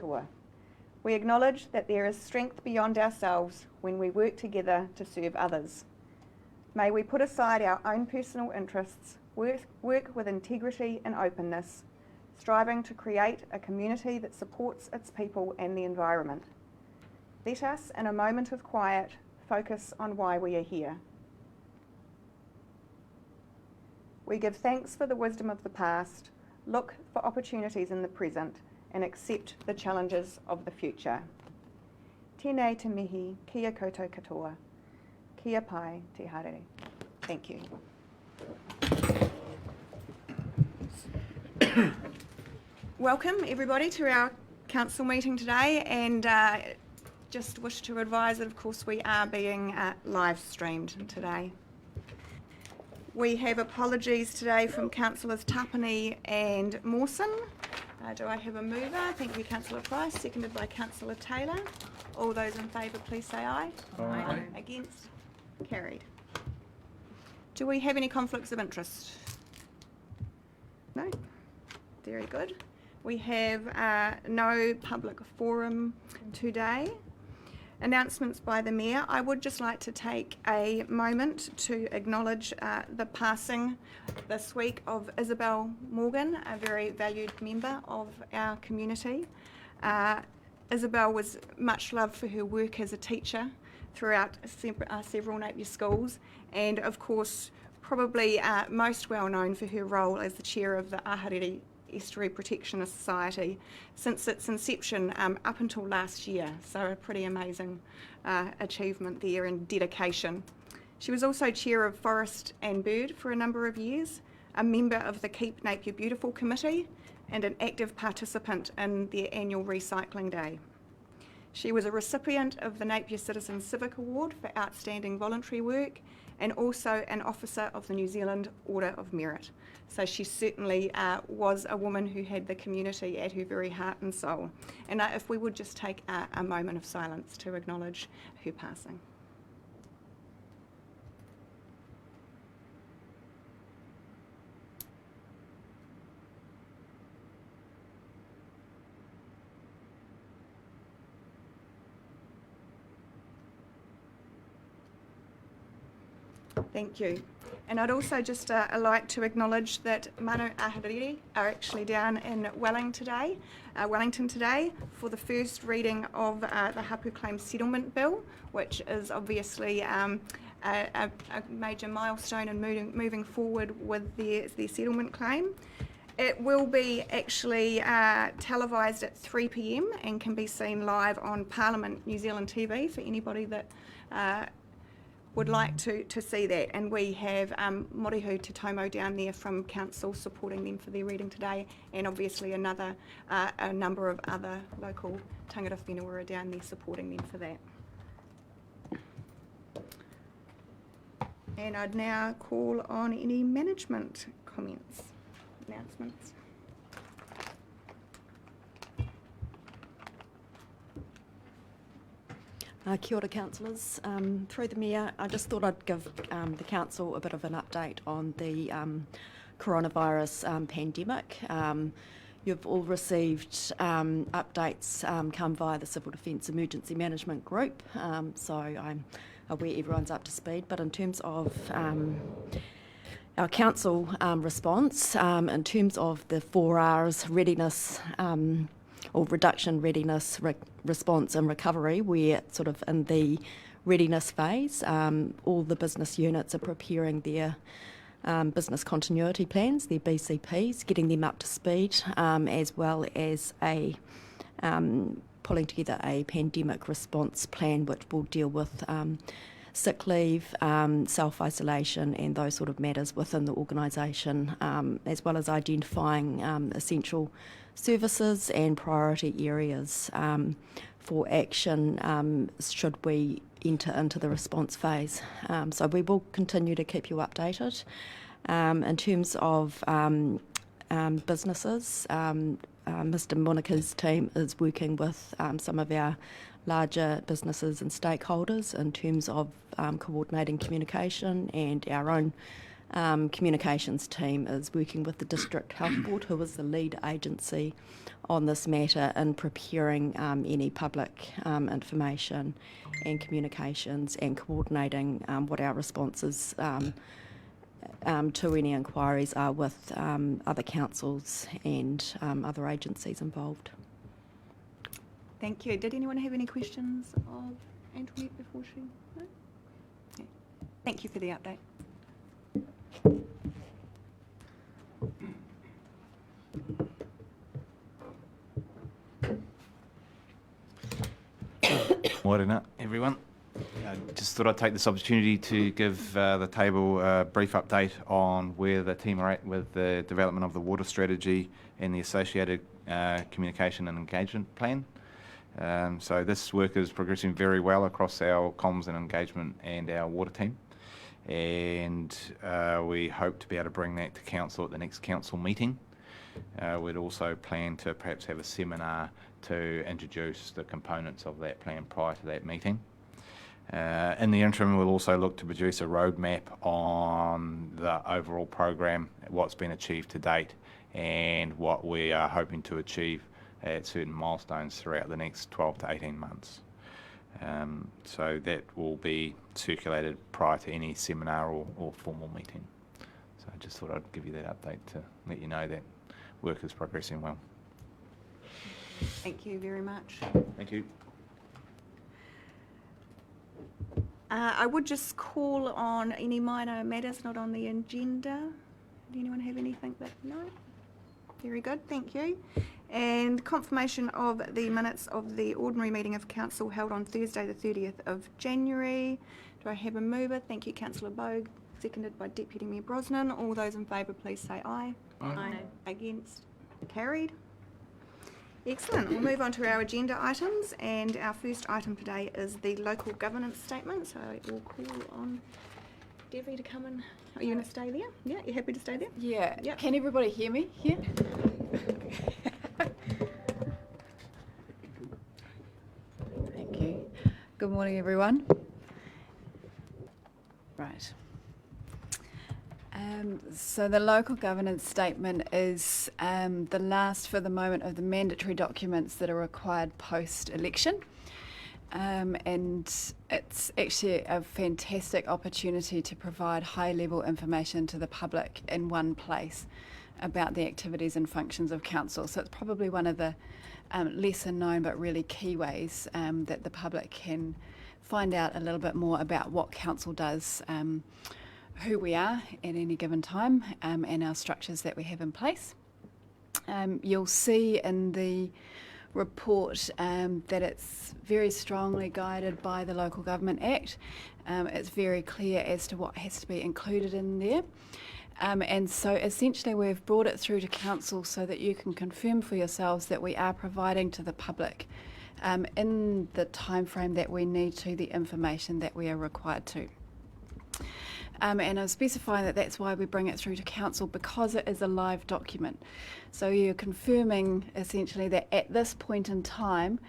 katoa. We acknowledge that there is strength beyond ourselves when we work together to serve others. May we put aside our own personal interests, work with integrity and openness, striving to create a community that supports its people and the environment. Let us, in a moment of quiet, focus on why we are here. We give thanks for the wisdom of the past, look for opportunities in the present, and accept the challenges of the future. Tēnei te mihi, kia koutou katoa, kia pai te haere. Thank you. Welcome everybody to our council meeting today, and just wish to advise that of course we are being live streamed today. We have apologies today from Councillors Tapani and Mawson. Do I have a mover? Thank you, Councillor Price, seconded by Councillor Taylor. All those in favour please say aye. Aye. Against? Carried. Do we have any conflicts of interest? No? Very good. We have no public forum today. Announcements by the Mayor. I would just like to take a moment to acknowledge the passing this week of Isabel Mugen, a very valued member of our community. Isabel was much loved for her work as a teacher throughout several Napier schools, and of course probably most well known for her role as the chair of the Ahuriri Estuary Protection Society since its inception up until last year, so a pretty amazing achievement there and dedication. She was also chair of Forest and Bird for a number of years, a member of the Keep Napier Beautiful Committee, and an active participant in their annual Recycling Day. She was a recipient of the Napier Citizen Civic Award for outstanding voluntary work, and also an officer of the New Zealand Order of Merit. So she certainly was a woman who had the community at her very heart and soul. And if we would just take a moment of silence to acknowledge her passing. Thank you. And I'd also just like to acknowledge that Manu Ahuriri are actually down in Wellington today for the first reading of the Hapu Claim Settlement Bill, which is obviously a major milestone in moving forward with their settlement claim. It will be actually televised at 3 p.m. and can be seen live on Parliament New Zealand TV for anybody that would like to see that, and we have Morihu Te Tomo down there from Council supporting them for their reading today, and obviously a number of other local tangata whenua are down there supporting them for that. And I'd now call on any management comments, announcements. Kia ora, councillors. Through the Mayor, I just thought I'd give the Council a bit of an update on the coronavirus pandemic. You've all received updates come via the Civil Defence Emergency Management Group, so I'm aware everyone's up to speed. But in terms of our Council response, in terms of the 4 Rs readiness or reduction, readiness, response and recovery, we're sort of in the readiness phase. All the business units are preparing their business continuity plans, their BCPs, getting them up to speed, as well as pulling together a pandemic response plan which will deal with sick leave, self-isolation and those sort of matters within the organisation, as well as identifying essential services and priority areas for action should we enter into the response phase. So we will continue to keep you updated. In terms of businesses, Mr Monika's team is working with some of our larger businesses and stakeholders in terms of coordinating communication and our own communications team is working with the District Health Board, who is the lead agency on this matter, in preparing any public information and communications and coordinating what our responses to any inquiries are with other councils and other agencies involved. Thank you. Did anyone have any questions of Antoinette before she? No? Okay. Thank you for the update. Morena, everyone. Just thought I'd take this opportunity to give the table a brief update on where the team are at with the development of the water strategy and the associated communication and engagement plan. So this work is progressing very well across our comms and engagement and our water team, and we hope to be able to bring that to council at the next council meeting. We'd also plan to perhaps have a seminar to introduce the components of that plan prior to that meeting. In the interim, we'll also look to produce a roadmap on the overall program, what's been achieved to date, and what we are hoping to achieve at certain milestones throughout the next 12 to 18 months. So that will be circulated prior to any seminar or formal meeting. So I just thought I'd give you that update to let you know that work is progressing well. Thank you very much. Thank you. I would just call on any minor matters not on the agenda. Does anyone have anything that? No? Very good, thank you. And confirmation of the minutes of the ordinary meeting of council held on Thursday the 30th of January. Do I have a mover? Thank you, Councillor Bogue. Seconded by Deputy Mayor Brosnan. All those in favour, please say aye. Aye. Against? Carried. Excellent. We'll move on to our agenda items, and our first item today is the local governance statement. So we'll call on Debbie to come in. Are you going to stay there? Yeah, you happy to stay there? Yeah. Yep. Can everybody hear me here? Thank you. Good morning, everyone. Right. So the local governance statement is the last for the moment of the mandatory documents that are required post-election. And it's actually a fantastic opportunity to provide high-level information to the public in one place about the activities and functions of council. So it's probably one of the lesser known but really key ways that the public can find out a little bit more about what council does, who we are at any given time, and our structures that we have in place. You'll see in the report that it's very strongly guided by the Local Government Act. It's very clear as to what has to be included in there. And so essentially we've brought it through to council so that you can confirm for yourselves that we are providing to the public in the time frame that we need to the information that we are required to. And I'm specifying that that's why we bring it through to council, because it is a live document. So you're confirming essentially that at this point in time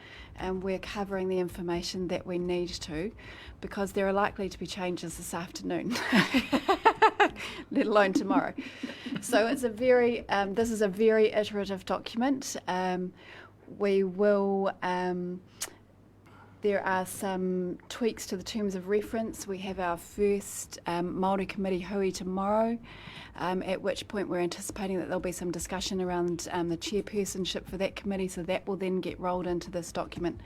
we're covering the information that we need to, because there are likely to be changes this afternoon, let alone tomorrow. So it's a very, this is a very iterative document. We will, there are some tweaks to the terms of reference. We have our first Māori committee hui tomorrow, at which point we're anticipating that there'll be some discussion around the chairpersonship for that committee, so that will then get rolled into this document.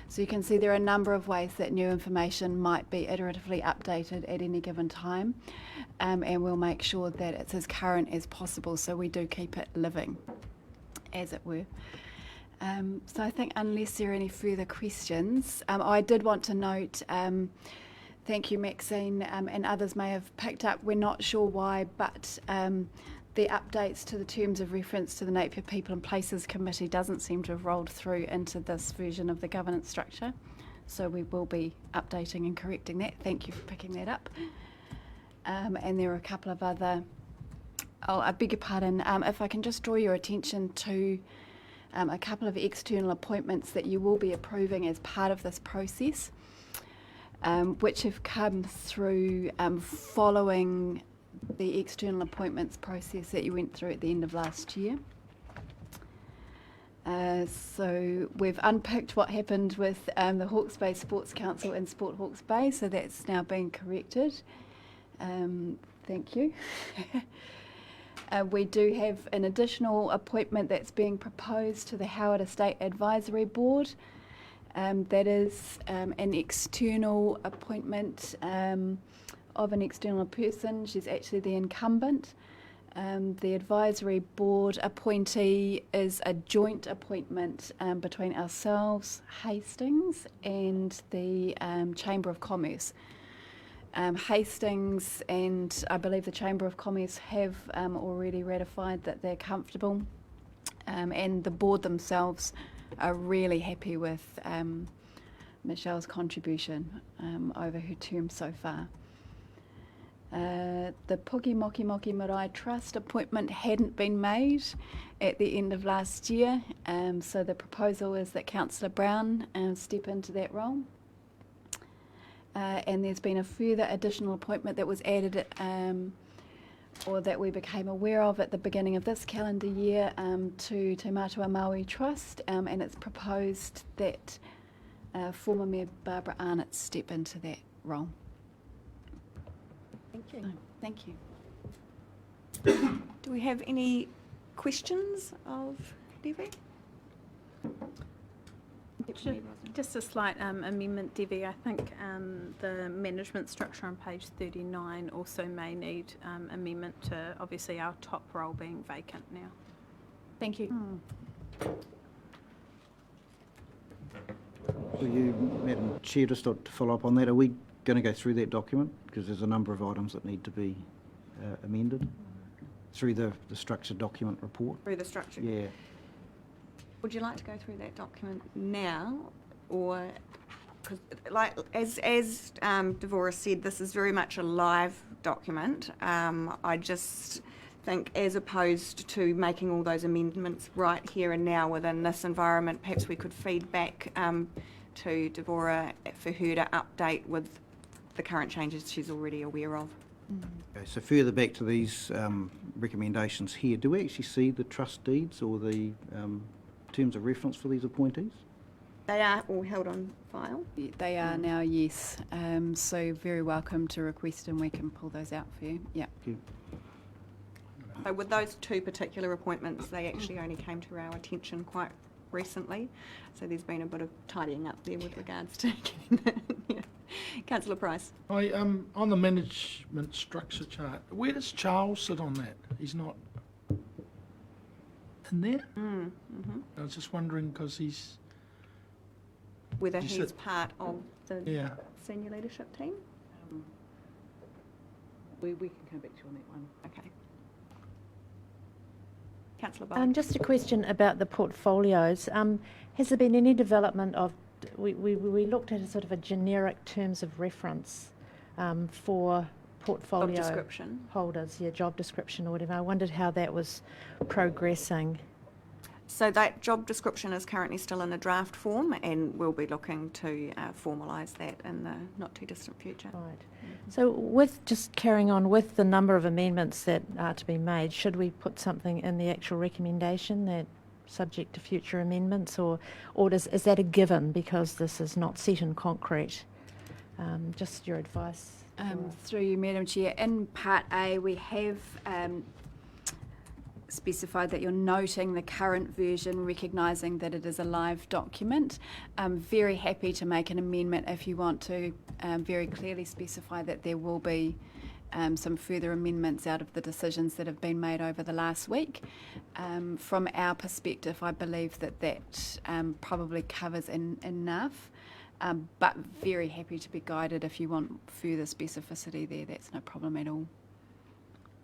So you can see there are a number of ways that new information might be iteratively updated at any given time, and we'll make sure that it's as current as possible, so we do keep it living, as it were. So I think unless there are any further questions, I did want to note, thank you Maxine, and others may have picked up, we're not sure why, but the updates to the terms of reference to the Napier People and Places Committee doesn't seem to have rolled through into this version of the governance structure. So we will be updating and correcting that. Thank you for picking that up. And there are a couple of other, I beg your pardon, if I can just draw your attention to a couple of external appointments that you will be approving as part of this process, which have come through following the external appointments process that you went through at the end of last year. So we've unpicked what happened with the Hawke's Bay Sports Council and Sport Hawke's Bay, so that's now been corrected. Thank you. We do have an additional appointment that's being proposed to the Howard Estate Advisory Board. That is an external appointment of an external person. She's actually the incumbent. The advisory board appointee is a joint appointment between ourselves, Hastings, and the Chamber of Commerce. Hastings and I believe the Chamber of Commerce have already ratified that they're comfortable, and the board themselves are really happy with Michelle's contribution over her term so far. The Puki Moki Moki Marae Trust appointment hadn't been made at the end of last year, so the proposal is that Councillor Brown step into that role. And there's been a further additional appointment that was added or that we became aware of at the beginning of this calendar year to Te Matua Maui Trust, and it's proposed that former Mayor Barbara Arnott step into that role. Thank you. So, thank you. Do we have any questions of Debbie? Just a slight amendment, Debbie. I think the management structure on page 39 also may need amendment to obviously our top role being vacant now. Thank you. So you, Madam Chair, just to follow up on that, are we going to go through that document? Because there's a number of items that need to be amended through the structured document report. Through the structure? Yeah. Would you like to go through that document now, or because, like as Devorah said, this is very much a live document. I just think, as opposed to making all those amendments right here and now within this environment, perhaps we could feed back to Devorah for her to update with the current changes she's already aware of. Okay, so further back to these recommendations here, do we actually see the trust deeds or the terms of reference for these appointees? They are all held on file. They are now, yes. So very welcome to request, and we can pull those out for you. Yeah. Thank you. So with those two particular appointments, they actually only came to our attention quite recently. So there's been a bit of tidying up there with regards to getting that. Yeah. Councillor Price. I on the management structure chart, where does Charles sit on that? He's not in there? I was just wondering because he's... Whether You he's said- part of the Yeah. senior leadership team? We can come back to you on that one. Okay. Councillor Bowen. Just a question about the portfolios. Has there been any development of, we looked at a sort of a generic terms of reference for portfolio Job description. holders, job description or whatever. I wondered how that was progressing. So that job description is currently still in a draft form, and we'll be looking to formalise that in the not too distant future. Right. So with just carrying on with the number of amendments that are to be made, should we put something in the actual recommendation that subject to future amendments, or is that a given because this is not set in concrete? Just your advice. Through you, Madam Chair, in Part A we have specified that you're noting the current version, recognising that it is a live document. I'm very happy to make an amendment if you want to very clearly specify that there will be some further amendments out of the decisions that have been made over the last week. From our perspective, I believe that probably covers enough, but very happy to be guided if you want further specificity there. That's no problem at all.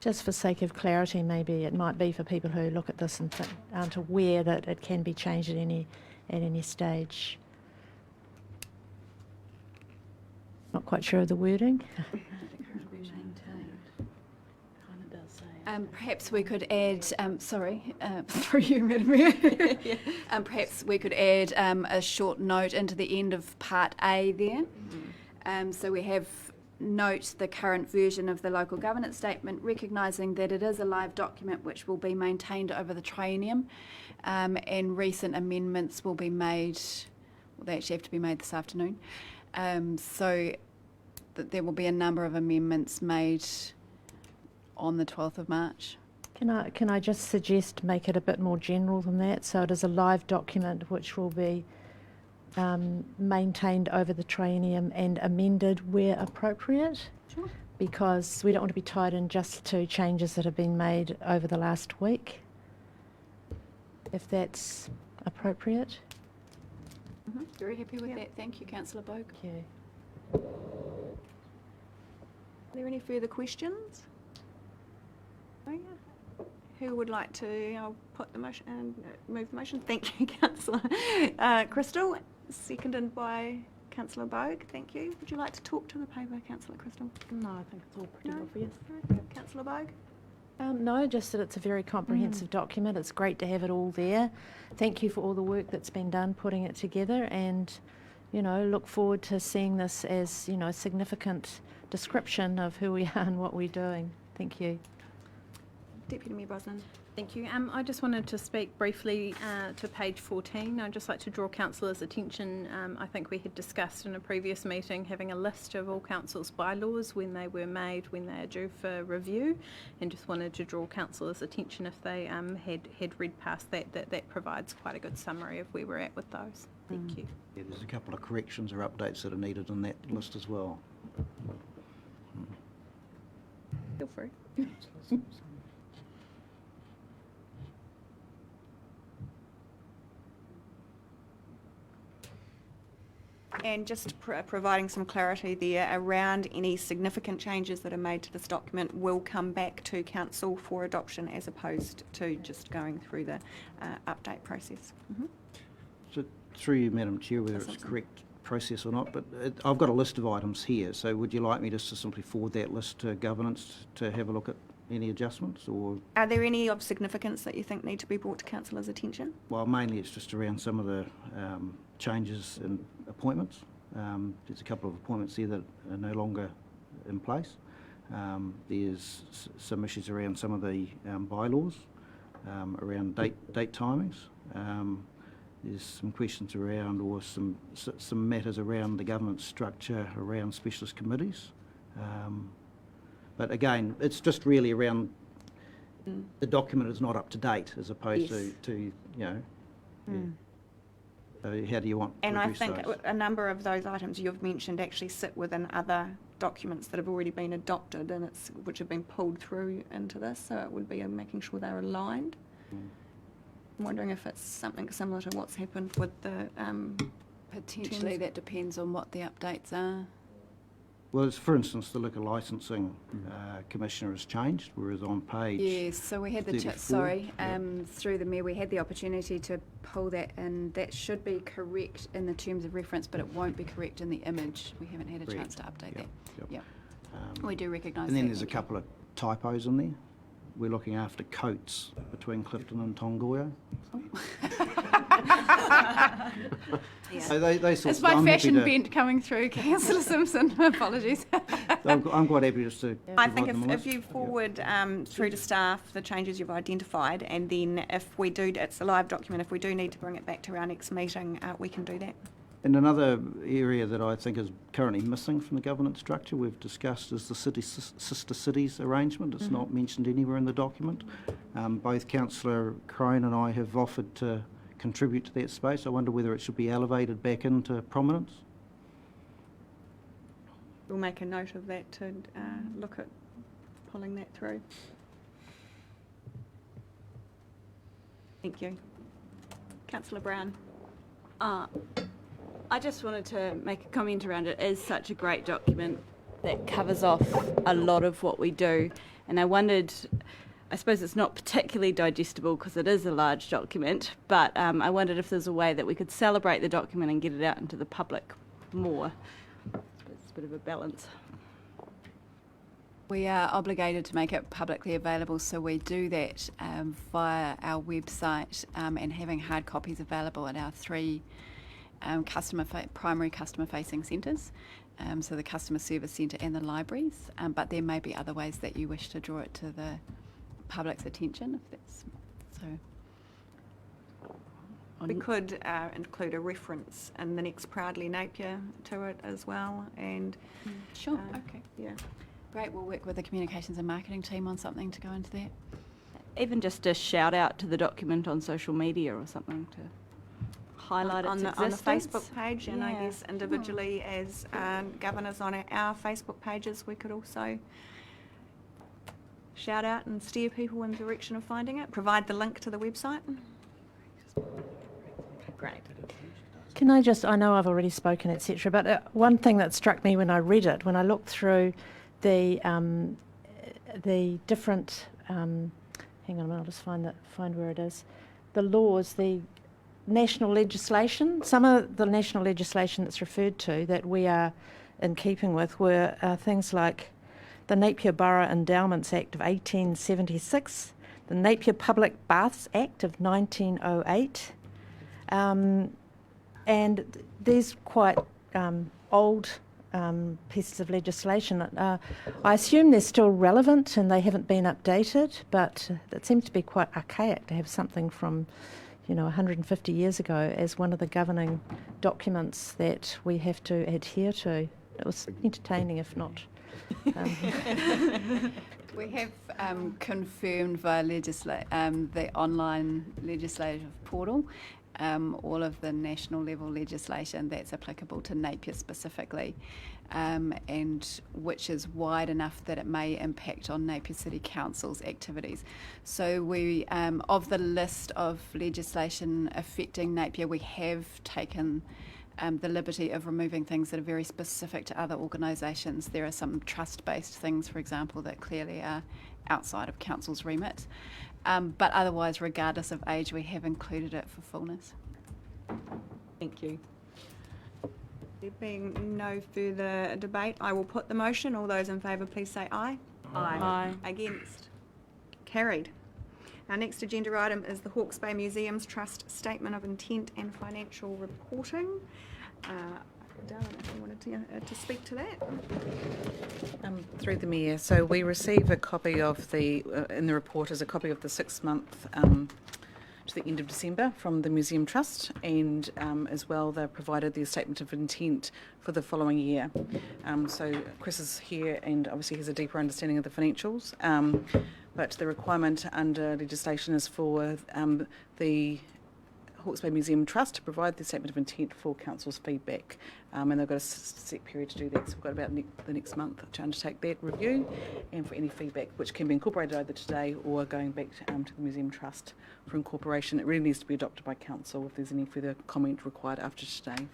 Just for sake of clarity, maybe it might be for people who look at this and aren't aware that it can be changed at any stage. Not quite sure of the wording. Perhaps we could add, through you, Madam Mayor. Perhaps we could add a short note into the end of Part A there. So we have note the current version of the local governance statement, recognising that it is a live document which will be maintained over the triennium, and recent amendments will be made, well, they actually have to be made this afternoon, so that there will be a number of amendments made on the 12th of March. Can I just suggest make it a bit more general than that? So it is a live document which will be maintained over the triennium and amended where appropriate. Sure. Because we don't want to be tied in just to changes that have been made over the last week, if that's appropriate. Very happy with that. Thank you, Councillor Bogue. Thank you. Are there any further questions? Oh, yeah. Who would like to, I'll put the motion and move the motion. Thank you, Councillor Crystal. Seconded by Councillor Bogue. Thank you. Would you like to talk to the paper, Councillor Crystal? No, I think it's all pretty No? obvious. No? Councillor Bogue? No, just that it's a very comprehensive document. It's great to have it all there. Thank you for all the work that's been done putting it together, and, you know, look forward to seeing this as, you know, a significant description of who we are and what we're doing. Thank you. Deputy Mayor Brosnan. Thank you. I just wanted to speak briefly to page 14. I'd just like to draw councillors' attention. I think we had discussed in a previous meeting having a list of all council's bylaws, when they were made, when they are due for review, and just wanted to draw councillors' attention if they had read past that provides quite a good summary of where we're at with those. Thank you. Yeah, there's a couple of corrections or updates that are needed in that list as well. Feel free. And just providing some clarity there around any significant changes that are made to this document will come back to council for adoption, as opposed to just going through the update process. So through you, Madam Chair, whether it's correct process or not, but I've got a list of items here, so would you like me just to simply forward that list to governance to have a look at any adjustments, or? Are there any of significance that you think need to be brought to councillors' attention? Well, mainly it's just around some of the changes in appointments. There's a couple of appointments there that are no longer in place. There's some issues around some of the bylaws, around date timings. There's some questions around, or some matters around the governance structure around specialist committees. But again, it's just really around the document is not up to date, as opposed to you know. Yeah. So how do you want to And I address think those? a number of those items you've mentioned actually sit within other documents that have already been adopted, and which have been pulled through into this, so it would be making sure they're aligned. I'm wondering if it's something similar to what's happened with the Potentially, that depends on what the updates are. Well, for instance, the liquor licensing commissioner has changed, whereas on page Yes, so we had the 34, through the Mayor, we had the opportunity to pull that, and that should be correct in the terms of reference, but it won't be correct in the image. We haven't had a chance to update that. Yep. We do recognise that. And then there's a thank you. couple of typos in there. We're looking after coats between Clifton and Tangoio. So they sort It's of, my I'm happy fashion to- bent coming through, Councillor Simpson. Apologies. I'm quite happy just to I provide think them a if list. you forward through to staff the changes you've identified, and then if we do, it's a live document, if we do need to bring it back to our next meeting, we can do that. And another area that I think is currently missing from the governance structure we've discussed is the sister cities arrangement. It's not mentioned anywhere in the document. Both Councillor Crone and I have offered to contribute to that space. I wonder whether it should be elevated back into prominence. We'll make a note of that to look at pulling that through. Thank you. Councillor Brown. I just wanted to make a comment around it. It is such a great document that covers off a lot of what we do, and I wondered, I suppose it's not particularly digestible because it is a large document, but I wondered if there's a way that we could celebrate the document and get it out into the public more. It's a bit of a balance. We are obligated to make it publicly available, so we do that via our website and having hard copies available at our 3 primary customer-facing centres, so the customer service centre and the libraries, but there may be other ways that you wish to draw it to the public's attention, if that's so. We could include a reference in the next Proudly Napier to it as well, and Sure, okay. yeah. Great, we'll work with the communications and marketing team on something to go into that. Even just a shout out to the document on social media or something to highlight on its the existence. Facebook page, and I Yeah. guess individually as governors on our Facebook pages, we could also shout out and steer people in the direction of finding it. Provide the link to the website. Great. Can I just, I know I've already spoken, etc., but one thing that struck me when I read it, when I looked through the different, hang on a minute, I'll just find where it is, the laws, the national legislation, some of the national legislation that's referred to that we are in keeping with were things like the Napier Borough Endowments Act of 1876, the Napier Public Baths Act of 1908, and these quite old pieces of legislation. I assume they're still relevant and they haven't been updated, but it seems to be quite archaic to have something from 150 years ago as one of the governing documents that we have to adhere to. It was entertaining, if not. We have confirmed via the online legislative portal all of the national level legislation that's applicable to Napier specifically, and which is wide enough that it may impact on Napier City Council's activities. So we, of the list of legislation affecting Napier, we have taken the liberty of removing things that are very specific to other organisations. There are some trust-based things, for example, that clearly are outside of Council's remit. But otherwise, regardless of age, we have included it for fullness. Thank you. There being no further debate, I will put the motion. All those in favour, please say aye. Aye. Against? Carried. Our next agenda item is the Hawke's Bay Museums Trust Statement of Intent and Financial Reporting. Darren, if you wanted to speak to that. Through the Mayor. So we receive a copy of in the report is a copy of the 6 month to the end of December from the Museum Trust, and as well they provided their statement of intent for the following year. So Chris is here and obviously has a deeper understanding of the financials, but the requirement under legislation is for the Hawke's Bay Museum Trust to provide the statement of intent for Council's feedback, and they've got a set period to do that, so we've got about the next month to undertake that review and for any feedback which can be incorporated either today or going back to the Museum Trust for incorporation. It really needs to be adopted by Council if there's any further comment required after today.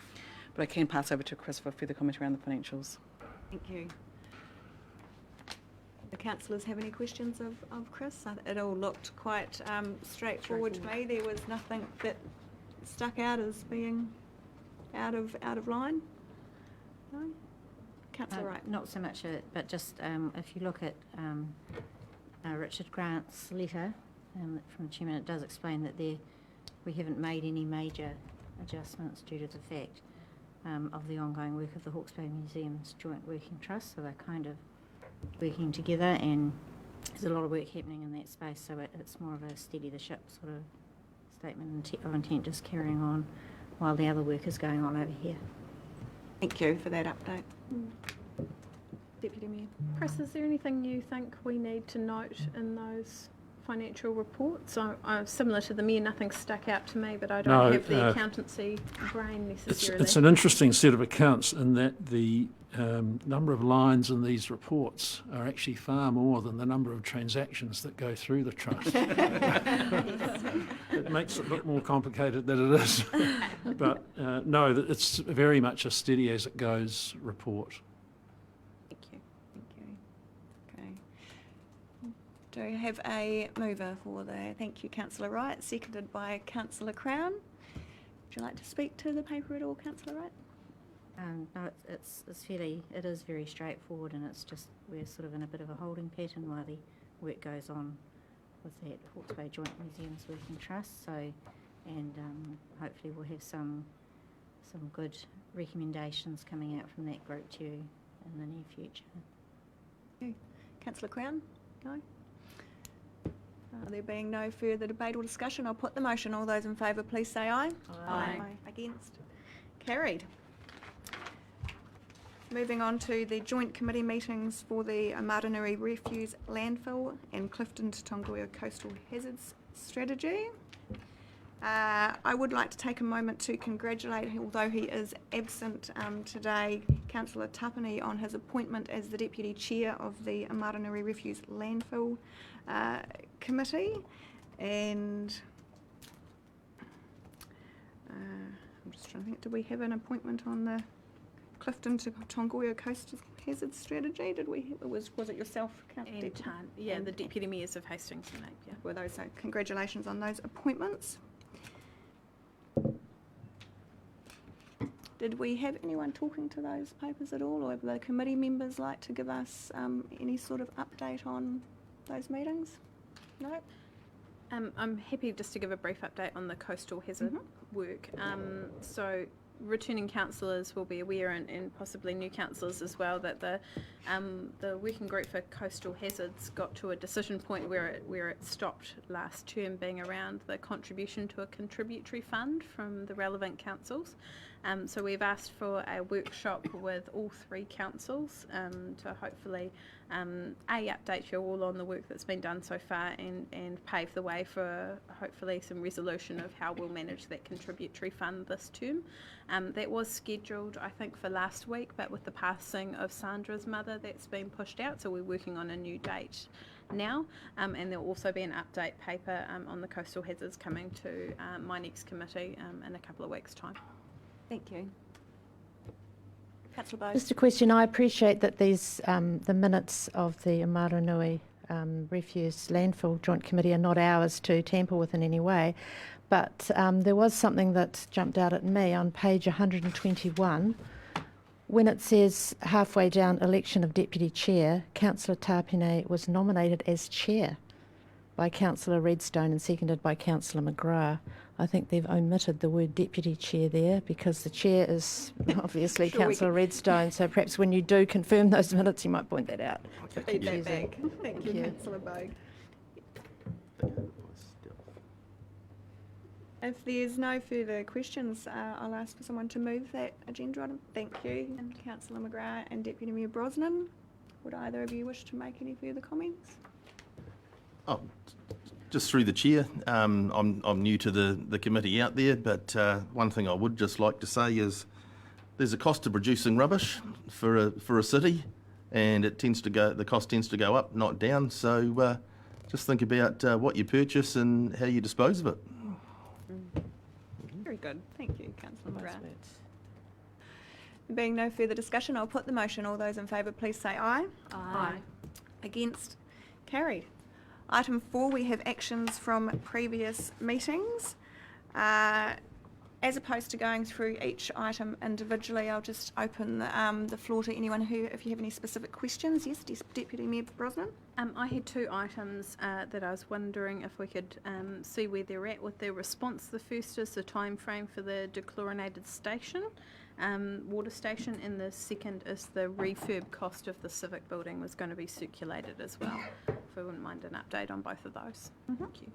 But I can pass over to Chris for further comment around the financials. Thank you. The councillors have any questions of Chris? It all looked quite straightforward to me. There was nothing that stuck out as being out of line. No? Councillor Wright. Not so much, but just if you look at Richard Grant's letter from the Chairman, it does explain that we haven't made any major adjustments due to the fact of the ongoing work of the Hawke's Bay Museum's Joint Working Trust, so they're kind of working together, and there's a lot of work happening in that space, so it's more of a steady the ship sort of statement of intent, just carrying on while the other work is going on over here. Thank you for that update. Deputy Mayor. Chris, is there anything you think we need to note in those financial reports? Similar to the Mayor, nothing stuck out to me, but I don't have the accountancy brain necessarily. It's an interesting set of accounts in that the number of lines in these reports are actually far more than the number of transactions that go through the trust. It makes it look more complicated than it is. But no, it's very much a steady as it goes report. Thank you. Okay. Do I have a mover for the, thank you, Councillor Wright, seconded by Councillor Crown. Would you like to speak to the paper at all, Councillor Wright? No, it is very straightforward, and it's just we're sort of in a bit of a holding pattern while the work goes on with that Hawke's Bay Joint Museums Working Trust. So, and hopefully we'll have some some good recommendations coming out from that group to you in the near future. Councillor Crown? No? There being no further debate or discussion, I'll put the motion. All those in favour, please say aye. Aye. Against? Carried. Moving on to the joint committee meetings for the Omarunui Refuse Landfill and Clifton to Tangoio Coastal Hazards Strategy. I would like to take a moment to congratulate, although he is absent today, Councillor Tapani on his appointment as the Deputy Chair of the Omarunui Refuse Landfill Committee. And I'm just trying to think, did we have an appointment on the Clifton to Tangoio Coastal Hazards Strategy? Did we? Was it yourself, And and the Deputy Mayors of Hastings and Napier. Were those? So congratulations on those appointments. Did we have anyone talking to those papers at all, or would the committee members like to give us any sort of update on those meetings? No? I'm happy just to give a brief update on the coastal hazard work. So returning councillors will be aware, and possibly new councillors as well, that the working group for coastal hazards got to a decision point where it stopped last term, being around the contribution to a contributory fund from the relevant councils. So we've asked for a workshop with all three councils to hopefully update you all on the work that's been done so far, and pave the way for hopefully some resolution of how we'll manage that contributory fund this term. That was scheduled, I think, for last week, but with the passing of Sandra's mother, that's been pushed out, so we're working on a new date now, and there'll also be an update paper on the coastal hazards coming to my next committee in a couple of weeks' time. Thank you. Councillor Bowes. Just a question. I appreciate that these the minutes of the Omarunui Refuse Landfill Joint Committee are not ours to tamper with in any way, but there was something that jumped out at me on page 121 when it says halfway down election of Deputy Chair, Councillor Tapine was nominated as Chair by Councillor Redstone and seconded by Councillor McGrath. I think they've omitted the word Deputy Chair there because the Chair is obviously Sure, Councillor Redstone, so perhaps when you do confirm those minutes you might point that out. Feed that back. Thank you, Councillor Bogue. If there's no further questions, I'll ask for someone to move that agenda item. Thank you, Councillor McGrath and Deputy Mayor Brosnan. Would either of you wish to make any further comments? Oh, just through the chair, I'm new to the committee out there, but one thing I would just like to say is there's a cost to producing rubbish for a city, and the cost tends to go up, not down. So just think about what you purchase and how you dispose of it. Very good. Thank you, Councillor McGrath. Being no further discussion, I'll put the motion. All those in favour, please say aye. Aye. Against? Carried. Item 4, we have actions from previous meetings. As opposed to going through each item individually, I'll just open the floor to anyone who, if you have any specific questions. Yes, Deputy Mayor Brosnan. I had two items that I was wondering if we could see where they're at with their response. The first is the time frame for the dechlorinated station, water station, and the second is the refurb cost of the civic building was going to be circulated as well. If we wouldn't mind an update on both of those. Thank you.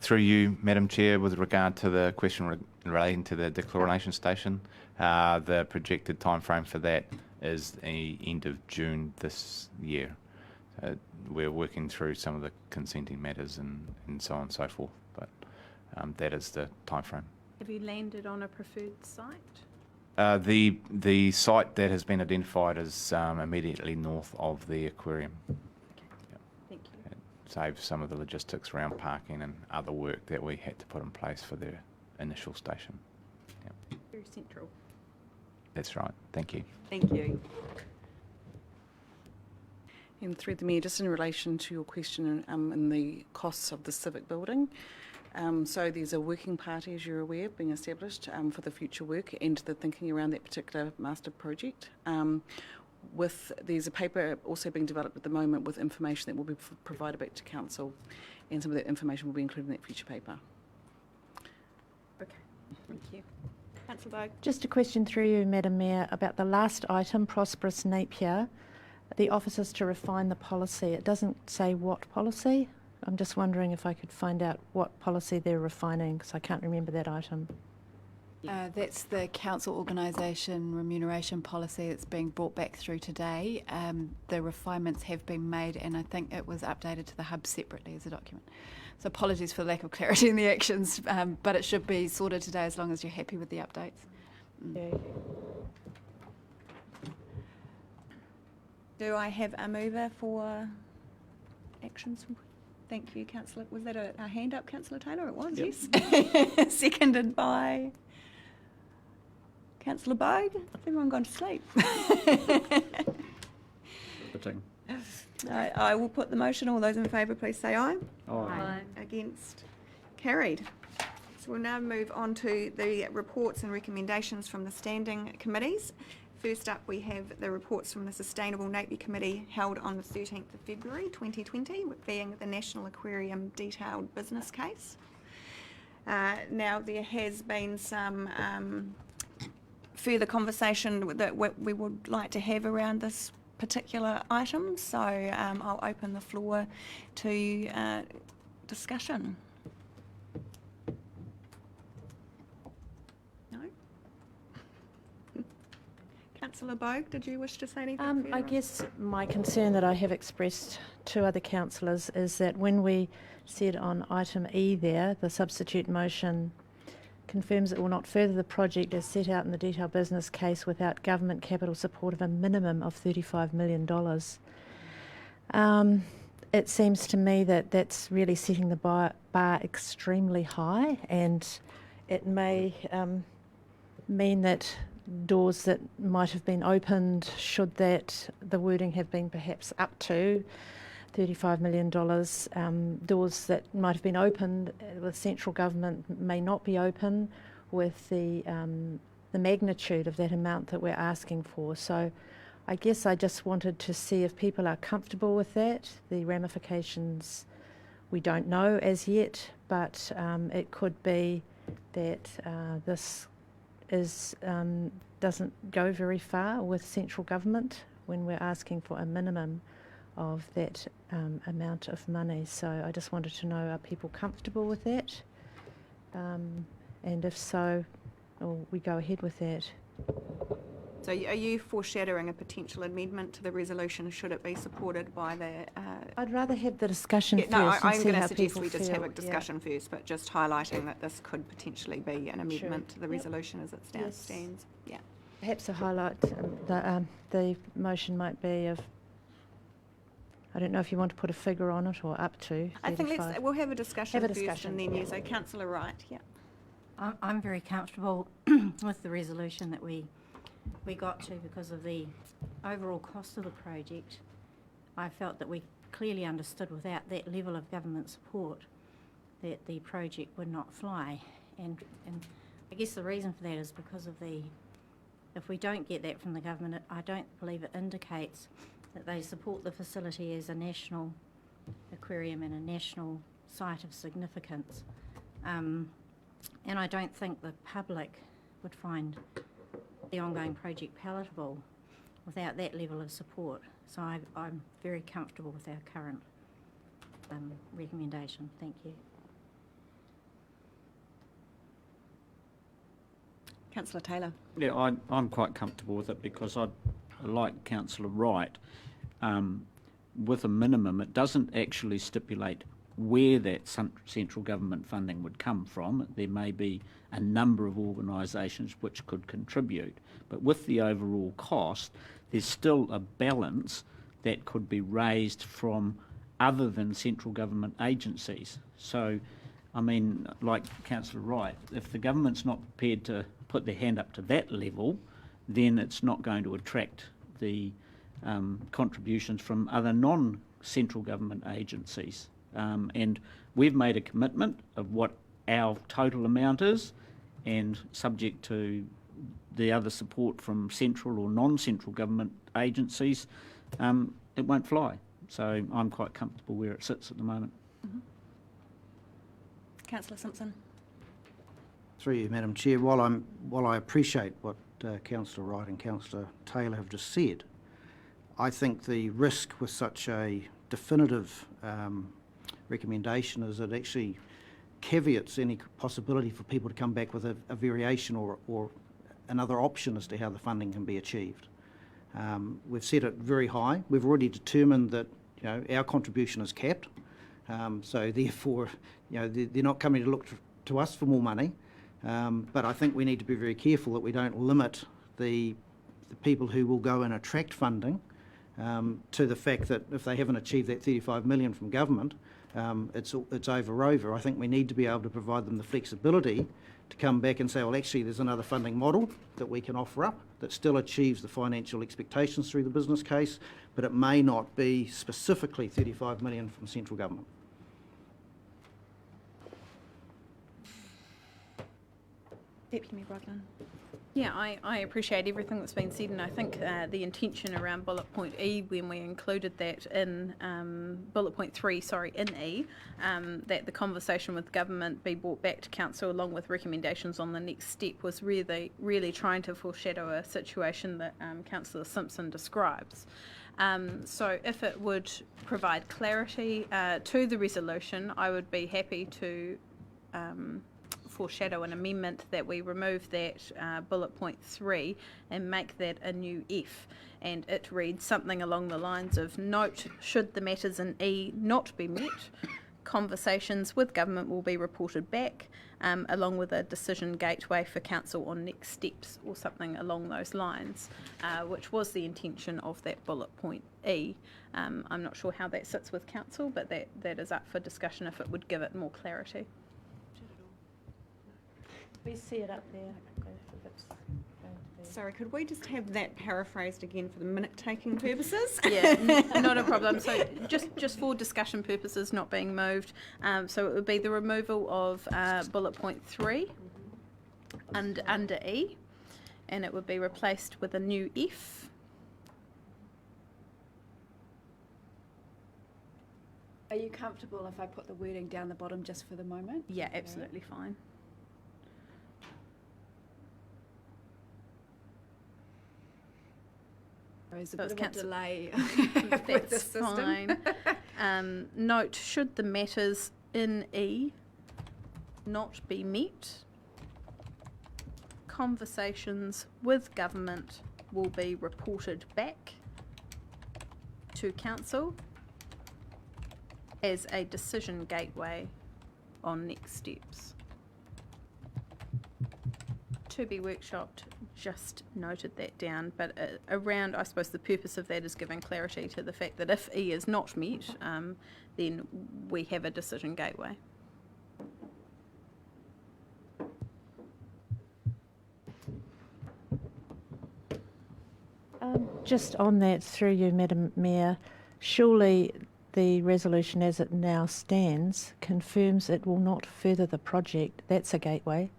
Through you, Madam Chair, with regard to the question relating to the dechlorination station, the projected timeframe for that is the end of June this year. We're working through some of the consenting matters and so on and so forth, but that is the timeframe. Have you landed on a preferred site? The site that has been identified is immediately north of the aquarium. Thank you. It saves some of the logistics around parking and other work that we had to put in place for the initial station. Yep. Very central. That's right. Thank you. Thank you. And through the Mayor, just in relation to your question in the costs of the civic building, so there's a working party, as you're aware, being established for the future work and the thinking around that particular master project. there's a paper also being developed at the moment with information that will be provided back to council, and some of that information will be included in that future paper. Okay, thank you. Councillor Bogue. Just a question through you, Madam Mayor, about the last item, Prosperous Napier, the officers to refine the policy. It doesn't say what policy. I'm just wondering if I could find out what policy they're refining, because I can't remember that item. That's the council organisation remuneration policy that's being brought back through today. The refinements have been made, and I think it was updated to the hub separately as a document. So apologies for the lack of clarity in the actions, but it should be sorted today as long as you're happy with the updates. Yeah. Do I have a mover for actions? Thank you, Councillor. Was that a hand up, Councillor Taylor? It was, yes. Seconded by Councillor Bogue. Has everyone gone to sleep? I will put the motion. All those in favour, please say aye. Aye. Against? Carried. So we'll now move on to the reports and recommendations from the standing committees. First up, we have the reports from the Sustainable Napier Committee held on the 13th of February 2020, being the National Aquarium detailed business case. Now, there has been some further conversation that we would like to have around this particular item, so I'll open the floor to discussion. Councillor Bogue, did you wish to say anything further? I guess my concern that I have expressed to other councillors is that when we said on item E there, the substitute motion confirms it will not further the project as set out in the detailed business case without government capital support of a minimum of $35 million. It seems to me that that's really setting the bar extremely high, and it may mean that doors that might have been opened, should that the wording have been perhaps up to $35 million, doors that might have been opened with central government may not be open with the magnitude of that amount that we're asking for. So I guess I just wanted to see if people are comfortable with that. The ramifications we don't know as yet, but it could be that this doesn't go very far with central government when we're asking for a minimum of that amount of money. So I just wanted to know, are people comfortable with that? And if so, we go ahead with that. So are you foreshadowing a potential amendment to the resolution should it be supported by the... I'd rather have the discussion first. No, and I'm see going to how suggest people we just feel. have a discussion first, but just highlighting that this could potentially be an amendment to the resolution as it stands. Yeah. Perhaps a highlight, the motion might be of, I don't know if you want to put a figure on it or up to. I think 35. we'll have a discussion first and then yeah. So Councillor Wright, yeah. I'm very comfortable with the resolution that we got to because of the overall cost of the project. I felt that we clearly understood without that level of government support that the project would not fly. And I guess the reason for that is because of if we don't get that from the government, I don't believe it indicates that they support the facility as a national aquarium and a national site of significance. And I don't think the public would find the ongoing project palatable without that level of support. So I'm very comfortable with our current recommendation. Thank you. Councillor Taylor. Yeah, I'm quite comfortable with it because I like Councillor Wright. With a minimum, it doesn't actually stipulate where that central government funding would come from. There may be a number of organisations which could contribute, but with the overall cost, there's still a balance that could be raised from other than central government agencies. So, I mean, like Councillor Wright, if the government's not prepared to put their hand up to that level, then it's not going to attract the contributions from other non-central government agencies. And we've made a commitment of what our total amount is, and subject to the other support from central or non-central government agencies, it won't fly. So I'm quite comfortable where it sits at the moment. Councillor Simpson. Through you, Madam Chair, while I appreciate what Councillor Wright and Councillor Taylor have just said, I think the risk with such a definitive recommendation is it actually caveats any possibility for people to come back with a variation or another option as to how the funding can be achieved. We've set it very high. We've already determined that our contribution is capped, so therefore they're not coming to look to us for more money. But I think we need to be very careful that we don't limit the people who will go and attract funding to the fact that if they haven't achieved that 35 million from government, it's over. I think we need to be able to provide them the flexibility to come back and say, well, actually, there's another funding model that we can offer up that still achieves the financial expectations through the business case, but it may not be specifically 35 million from central government. Deputy Mayor Brodlin. Yeah, I appreciate everything that's been said, and I think the intention around bullet point E, when we included that in bullet point 3, in E, that the conversation with government be brought back to council along with recommendations on the next step, was really trying to foreshadow a situation that Councillor Simpson describes. So if it would provide clarity to the resolution, I would be happy to foreshadow an amendment that we remove that bullet point 3 and make that a new F, and it reads something along the lines of: note, should the matters in E not be met, conversations with government will be reported back, along with a decision gateway for council on next steps, or something along those lines, which was the intention of that bullet point E. I'm not sure how that sits with council, but that is up for discussion if it would give it more clarity. We see it up there. Sorry, could we just have that paraphrased again for the minute-taking purposes? Yeah, not a problem. So just for discussion purposes, not being moved. So it would be the removal of bullet point 3 under E, and it would be replaced with a new F. Are you comfortable if I put the wording down the bottom just for the moment? Yeah, absolutely fine. There's a So bit it's of a delay That's with the system. fine. Note, should the matters in E not be met, conversations with government will be reported back to council as a decision gateway on next steps. To be workshopped, just noted that down, but around, I suppose the purpose of that is giving clarity to the fact that if E is not met, then we have a decision gateway. Just on that, through you, Madam Mayor, surely the resolution as it now stands confirms it will not further the project, that's a gateway,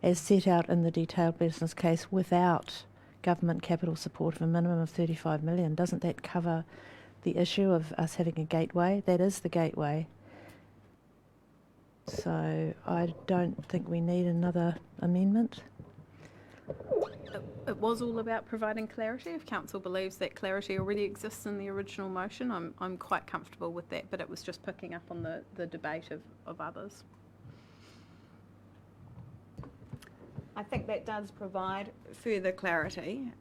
as set out in the detailed business case without government capital support of a minimum of 35 million. Doesn't that cover the issue of us having a gateway? That is the gateway. So I don't think we need another amendment. It was all about providing clarity. If council believes that clarity already exists in the original motion, I'm quite comfortable with that, but it was just picking up on the debate of others. I think that does provide further clarity,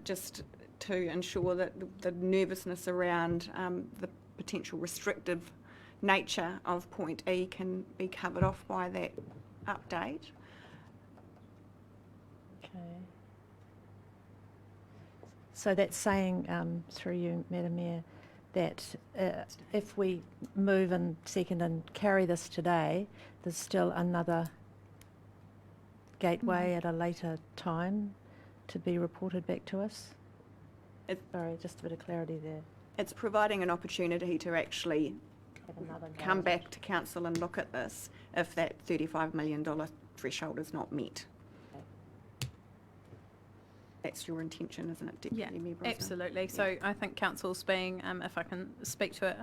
just to ensure that the nervousness around the potential restrictive nature of point E can be covered off by that update. Okay. So that's saying, through you, Madam Mayor, that if we move and second and carry this today, there's still another gateway at a later time to be reported back to us? Sorry, just a bit of clarity there. It's providing an opportunity to actually come back to council and look at this if that $35 million threshold is not met. That's your intention, isn't it, Deputy Yeah, Mayor Brosnan? absolutely. So I think council's being, if I can speak to it,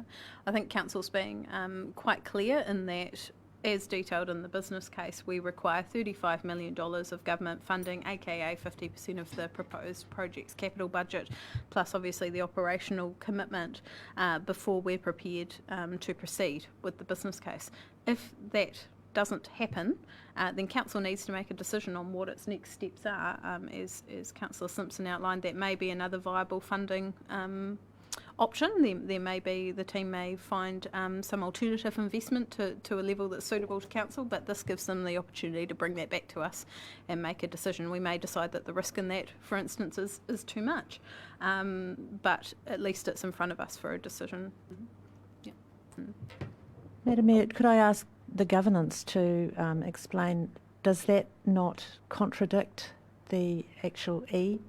I think council's being quite clear in that, as detailed in the business case, we require $35 million of government funding, aka 50% of the proposed project's capital budget, plus obviously the operational commitment before we're prepared to proceed with the business case. If that doesn't happen, then council needs to make a decision on what its next steps are. As Councillor Simpson outlined, that may be another viable funding option. There may be, the team may find some alternative investment to a level that's suitable to council, but this gives them the opportunity to bring that back to us and make a decision. We may decide that the risk in that, for instance, is too much, but at least it's in front of us for a decision. Yeah. Madam Mayor, could I ask the governance to explain, does that not contradict the actual E,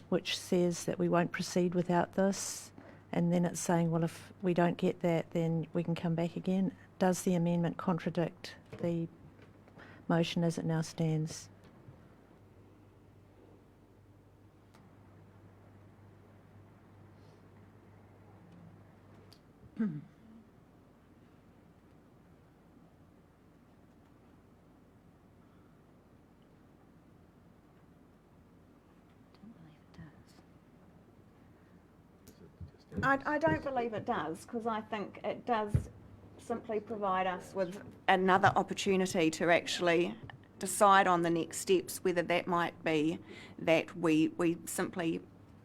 which says that we won't proceed without this, and then it's saying, well, if we don't get that, then we can come back again? Does the amendment contradict the motion as it now stands? I don't believe it does, because I think it does simply provide us with another opportunity to actually decide on the next steps, whether that might be that we simply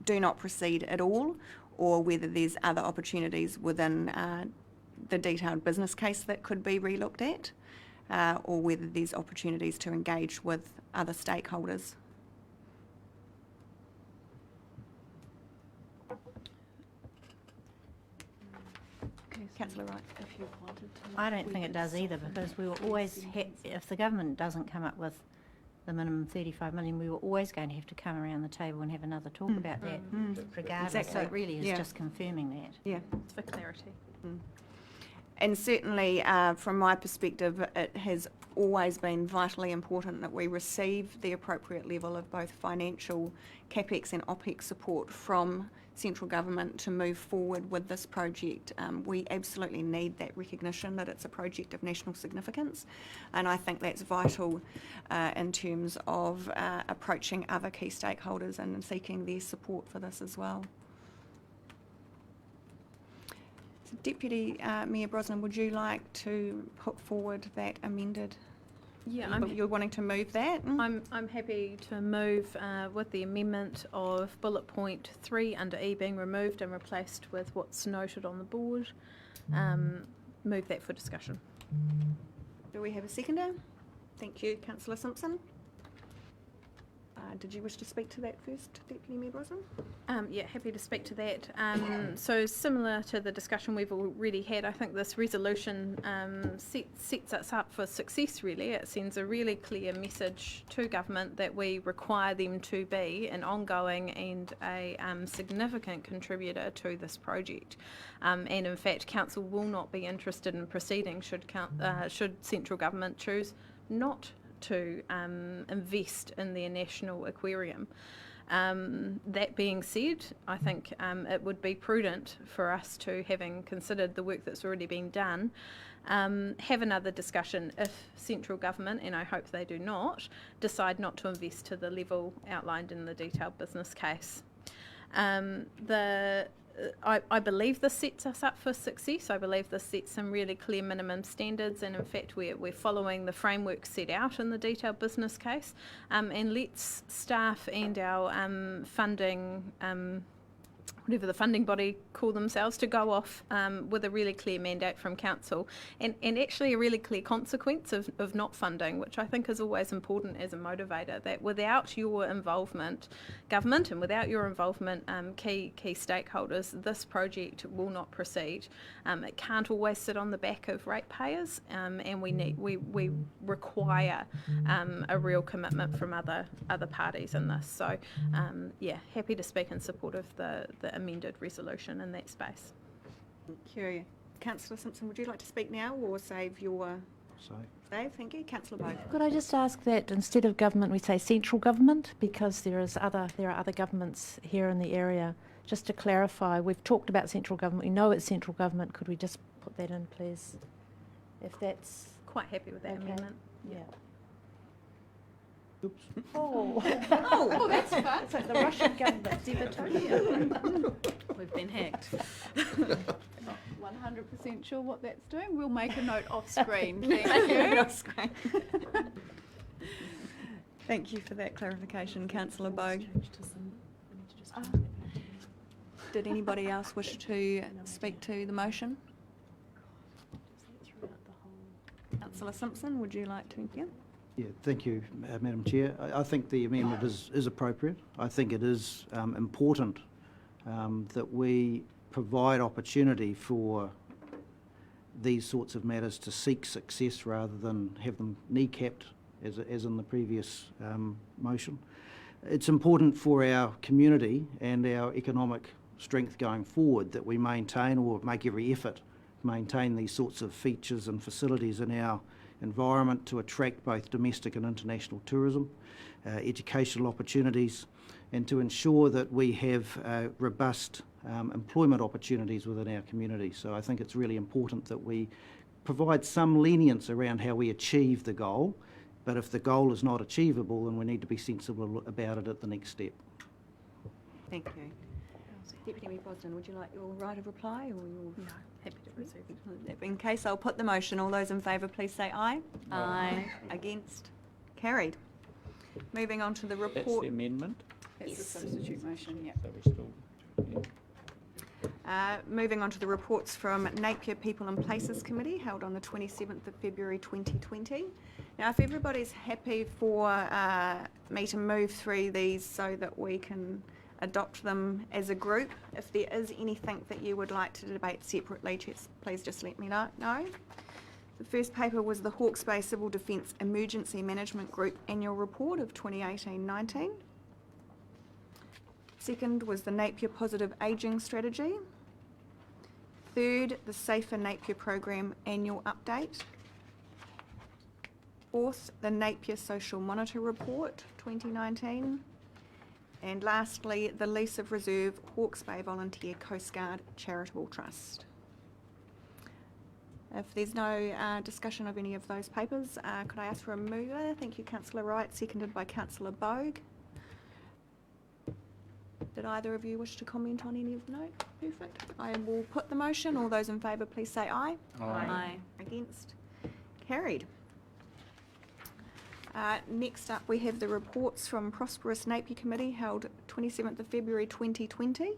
do not proceed at all, or whether there's other opportunities within the detailed business case that could be relooked at, or whether there's opportunities to engage with other stakeholders. Councillor Wright, if you wanted to. I don't think it does either, because we were always, if the government doesn't come up with the minimum 35 million, we were always going to have to come around the table and have another talk about that regardless. Exactly. So it really is just confirming that. Yeah. It's for clarity. And certainly, from my perspective, it has always been vitally important that we receive the appropriate level of both financial CapEx and OpEx support from central government to move forward with this project. We absolutely need that recognition that it's a project of national significance, and I think that's vital in terms of approaching other key stakeholders and seeking their support for this as well. So Deputy Mayor Brosnan, would you like to put forward that amended? Yeah, You're wanting to move that? I'm happy to move with the amendment of bullet point 3 under E being removed and replaced with what's noted on the board. Move that for discussion. Do we have a seconder? Thank you, Councillor Simpson. Did you wish to speak to that first, Deputy Mayor Brosnan? Yeah, happy to speak to that. So similar to the discussion we've already had, I think this resolution sets us up for success, really. It sends a really clear message to government that we require them to be an ongoing and a significant contributor to this project. And in fact, council will not be interested in proceeding should central government choose not to invest in their national aquarium. That being said, I think it would be prudent for us to, having considered the work that's already been done, have another discussion if central government, and I hope they do not, decide not to invest to the level outlined in the detailed business case. I believe this sets us up for success. I believe this sets some really clear minimum standards, and in fact we're following the framework set out in the detailed business case, and lets staff and our funding, whatever the funding body call themselves, to go off with a really clear mandate from council and actually a really clear consequence of not funding, which I think is always important as a motivator, that without your involvement, government, and without your involvement, key stakeholders, this project will not proceed. It can't always sit on the back of ratepayers, and we require a real commitment from other parties in this. So yeah, happy to speak in support of the amended resolution in that space. Thank you. Councillor Simpson, would you like to speak now or save your... So, Dave, thank you. Councillor Bogue. Could I just ask that instead of government, we say central government, because there are other governments here in the area. Just to clarify, we've talked about central government. We know it's central government. Could we just put that in, please? If that's Quite happy with that okay. amendment. Yeah. Oops. Oh. Oh, that's fun. It's like the Russian government. We've been hacked. 100% sure what that's doing. We'll make a note off screen. Thank you. Thank you for that clarification, Councillor Bogue. Did anybody else wish to speak to the motion? Councillor Simpson, would you like to? Yeah, thank you, Madam Chair. I think the amendment is appropriate. I think it is important that we provide opportunity for these sorts of matters to seek success rather than have them kneecapped as in the previous motion. It's important for our community and our economic strength going forward that we maintain or make every effort to maintain these sorts of features and facilities in our environment to attract both domestic and international tourism, educational opportunities, and to ensure that we have robust employment opportunities within our community. So I think it's really important that we provide some lenience around how we achieve the goal, but if the goal is not achievable, then we need to be sensible about it at the next step. Thank you. Deputy Mayor Boston, would you like your right of reply? Or your... No, happy to receive it. In case, I'll put the motion. All those in favour, please say aye. Aye. Against? Carried. Moving on to the That's report. the amendment. That's the substitute motion, yeah. So we're still. Yeah. Moving on to the reports from Napier People and Places Committee held on the 27th of February 2020. Now, if everybody's happy for me to move through these so that we can adopt them as a group, if there is anything that you would like to debate separately, please just let me know. The first paper was the Hawke's Bay Civil Defence Emergency Management Group Annual Report of 2018-19. Second was the Napier Positive Ageing Strategy. Third, the Safer Napier Program Annual Update. Fourth, the Napier Social Monitor Report 2019. And lastly, the Lease of Reserve Hawke's Bay Volunteer Coast Guard Charitable Trust. If there's no discussion of any of those papers, could I ask for a mover? Thank you, Councillor Wright, seconded by Councillor Bogue. Did either of you wish to comment on any of the note? Perfect. I will put the motion. All those in favour, please say aye. Aye. Against? Carried. Next up, we have the reports from Prosperous Napier Committee held 27th of February 2020.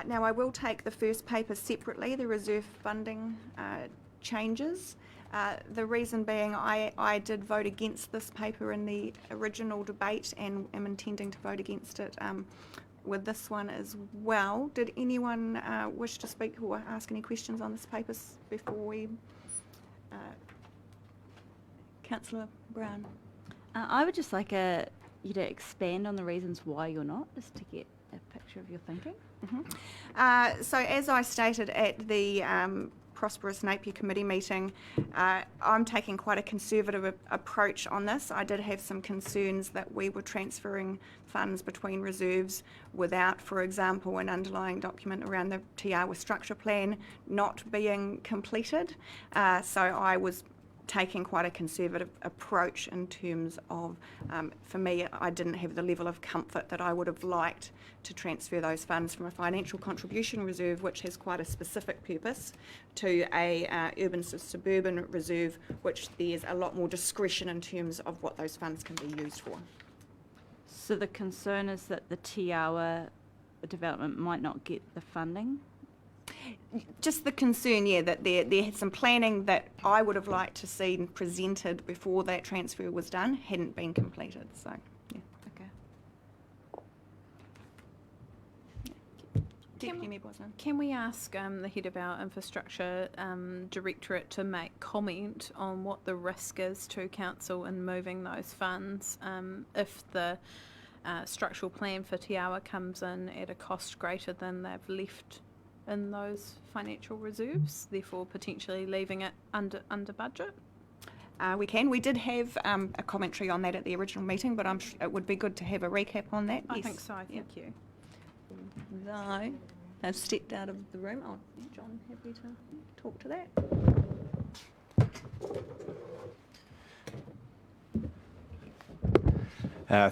Now, I will take the first paper separately, the reserve funding changes. The reason being I did vote against this paper in the original debate and am intending to vote against it with this one as well. Did anyone wish to speak or ask any questions on this paper before we... Councillor Brown. I would just like you to expand on the reasons why you're not, just to get a picture of your thinking. So as I stated at the Prosperous Napier Committee meeting, I'm taking quite a conservative approach on this. I did have some concerns that we were transferring funds between reserves without, for example, an underlying document around the Tiawa structure plan not being completed. So I was taking quite a conservative approach in terms of, for me, I didn't have the level of comfort that I would have liked to transfer those funds from a financial contribution reserve, which has quite a specific purpose, to a urban suburban reserve, which there's a lot more discretion in terms of what those funds can be used for. So the concern is that the Tiawa development might not get the funding? Just the concern, yeah, that there had some planning that I would have liked to see presented before that transfer was done hadn't been completed. So, yeah. Okay. Can we ask the head of our infrastructure directorate to make comment on what the risk is to council in moving those funds if the structural plan for Tiawa comes in at a cost greater than they've left in those financial reserves, therefore potentially leaving it under budget? We can. We did have a commentary on that at the original meeting, but it would be good to have a recap on that. I Yes. think so, thank you. No, I've stepped out of the room. Oh, John, happy to talk to that.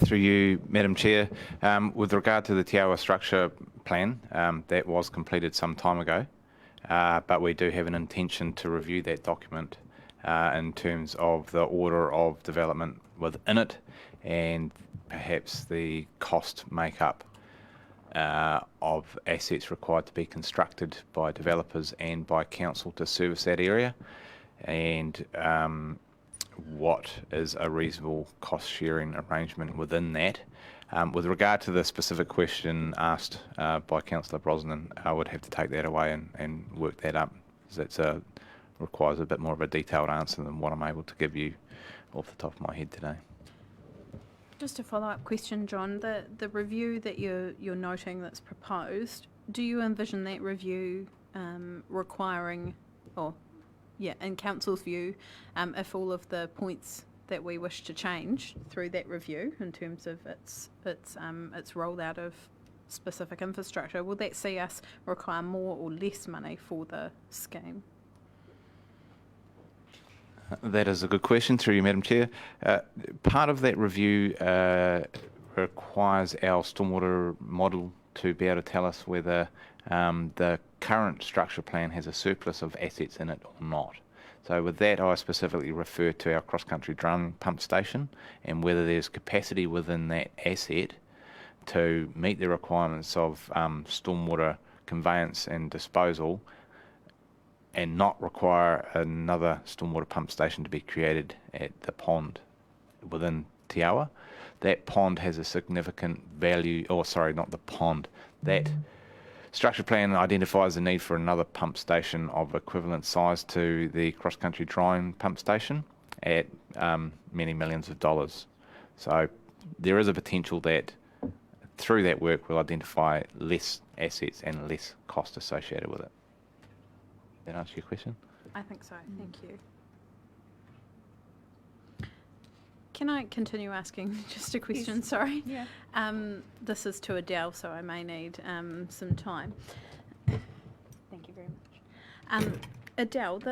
Through you, Madam Chair, with regard to the Te Awa structure plan, that was completed some time ago, but we do have an intention to review that document in terms of the order of development within it and perhaps the cost makeup of assets required to be constructed by developers and by council to service that area, and what is a reasonable cost sharing arrangement within that. With regard to the specific question asked by Councillor Brosnan, I would have to take that away and work that up, because that requires a bit more of a detailed answer than what I'm able to give you off the top of my head today. Just a follow-up question, John. The review that you're noting that's proposed, do you envision that review requiring, in council's view, if all of the points that we wish to change through that review in terms of its rollout of specific infrastructure, will that see us require more or less money for the scheme? That is a good question, through you, Madam Chair. Part of that review requires our stormwater model to be able to tell us whether the current structure plan has a surplus of assets in it or not. So with that, I specifically refer to our cross-country drum pump station and whether there's capacity within that asset to meet the requirements of stormwater conveyance and disposal, and not require another stormwater pump station to be created at the pond within Te Awa. That pond has a significant value, not the pond, that structure plan identifies the need for another pump station of equivalent size to the cross-country drying pump station at many millions of dollars. So there is a potential that through that work we'll identify less assets and less cost associated with it. That answer your question? I think so, thank you. Can I continue asking just a question? Yes. Sorry. Yeah. This is to Adele, so I may need some time. Thank you very much. Adele,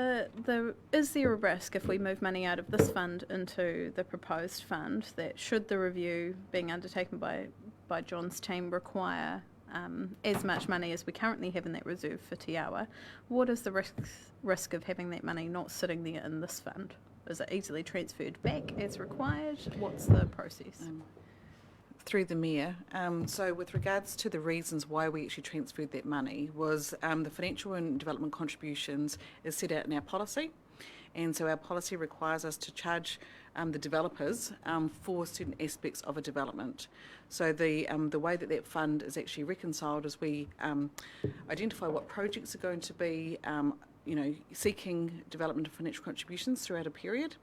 is there a risk if we move money out of this fund into the proposed fund that should the review being undertaken by John's team require as much money as we currently have in that reserve for Te Awa, what is the risk of having that money not sitting there in this fund? Is it easily transferred back as required? What's the process? Through the Mayor, so with regards to the reasons why we actually transferred that money was the financial and development contributions is set out in our policy, and so our policy requires us to charge the developers for certain aspects of a development. So the way that fund is actually reconciled is we identify what projects are going to be seeking development of financial contributions throughout a period,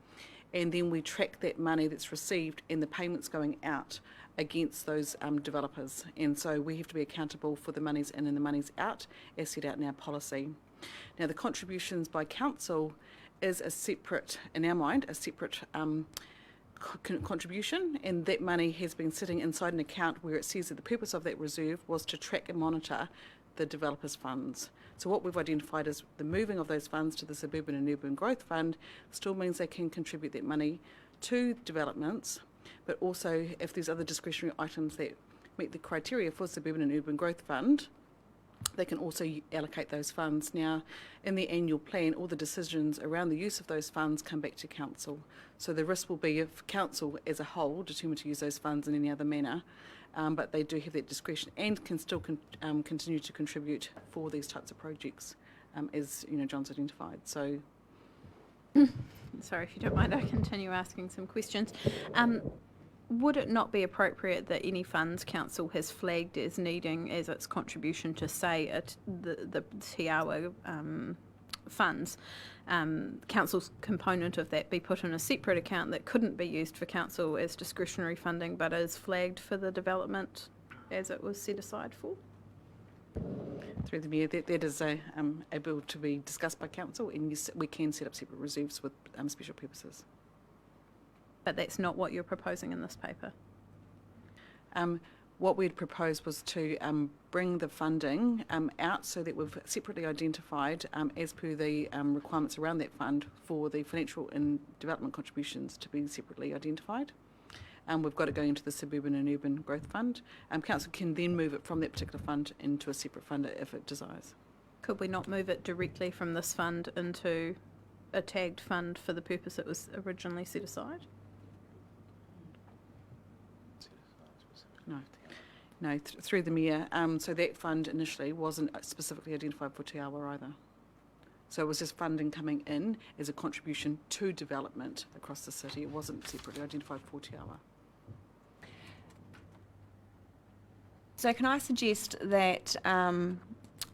and then we track that money that's received and the payments going out against those developers, and so we have to be accountable for the monies in and the monies out as set out in our policy. Now the contributions by council is in our mind, a separate contribution, and that money has been sitting inside an account where it says that the purpose of that reserve was to track and monitor the developers' funds. So what we've identified is the moving of those funds to the Suburban and Urban Growth Fund still means they can contribute that money to developments, but also if there's other discretionary items that meet the criteria for Suburban and Urban Growth Fund, they can also allocate those funds. Now, in the annual plan, all the decisions around the use of those funds come back to council. So the risk will be if council as a whole determine to use those funds in any other manner, but they do have that discretion and can still continue to contribute for these types of projects, as John's identified. So, sorry if you don't mind, I continue asking some questions. Would it not be appropriate that any funds council has flagged as needing as its contribution to, say, the Te Awa funds, council's component of that be put in a separate account that couldn't be used for council as discretionary funding but is flagged for the development as it was set aside for? Through the Mayor, that is able to be discussed by council, and yes, we can set up separate reserves with special purposes. But that's not what you're proposing in this paper. What we'd proposed was to bring the funding out so that we've separately identified, as per the requirements around that fund, for the financial and development contributions to be separately identified. We've got it going into the Suburban and Urban Growth Fund. Council can then move it from that particular fund into a separate fund if it desires. Could we not move it directly from this fund into a tagged fund for the purpose it was originally set aside? No, through the Mayor. So that fund initially wasn't specifically identified for Te Awa either. So it was just funding coming in as a contribution to development across the city. It wasn't separately identified for Te Awa. So can I suggest that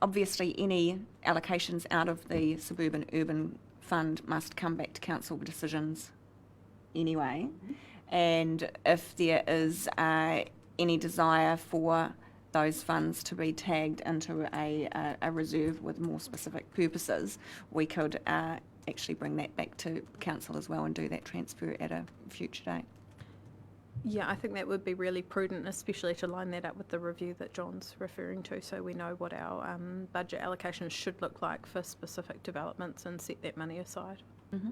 obviously any allocations out of the Suburban Urban Fund must come back to council decisions anyway, and if there is any desire for those funds to be tagged into a reserve with more specific purposes, we could actually bring that back to council as well and do that transfer at a future date. Yeah, I think that would be really prudent, especially to line that up with the review that John's referring to, so we know what our budget allocations should look like for specific developments and set that money aside. Mm-hmm.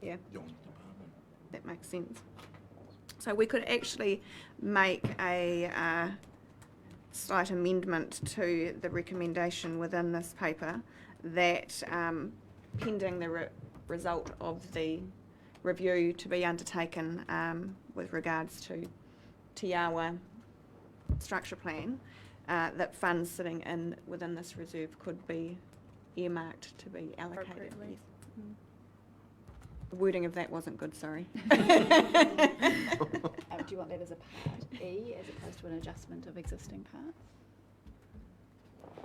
Yeah, that makes sense. So we could actually make a slight amendment to the recommendation within this paper that pending the result of the review to be undertaken with regards to Te Awa structure plan, that funds sitting within this reserve could be earmarked to be allocated. Appropriately. Yes. The wording of that wasn't good, sorry. Do you want that as a part E as opposed to an adjustment of existing parts?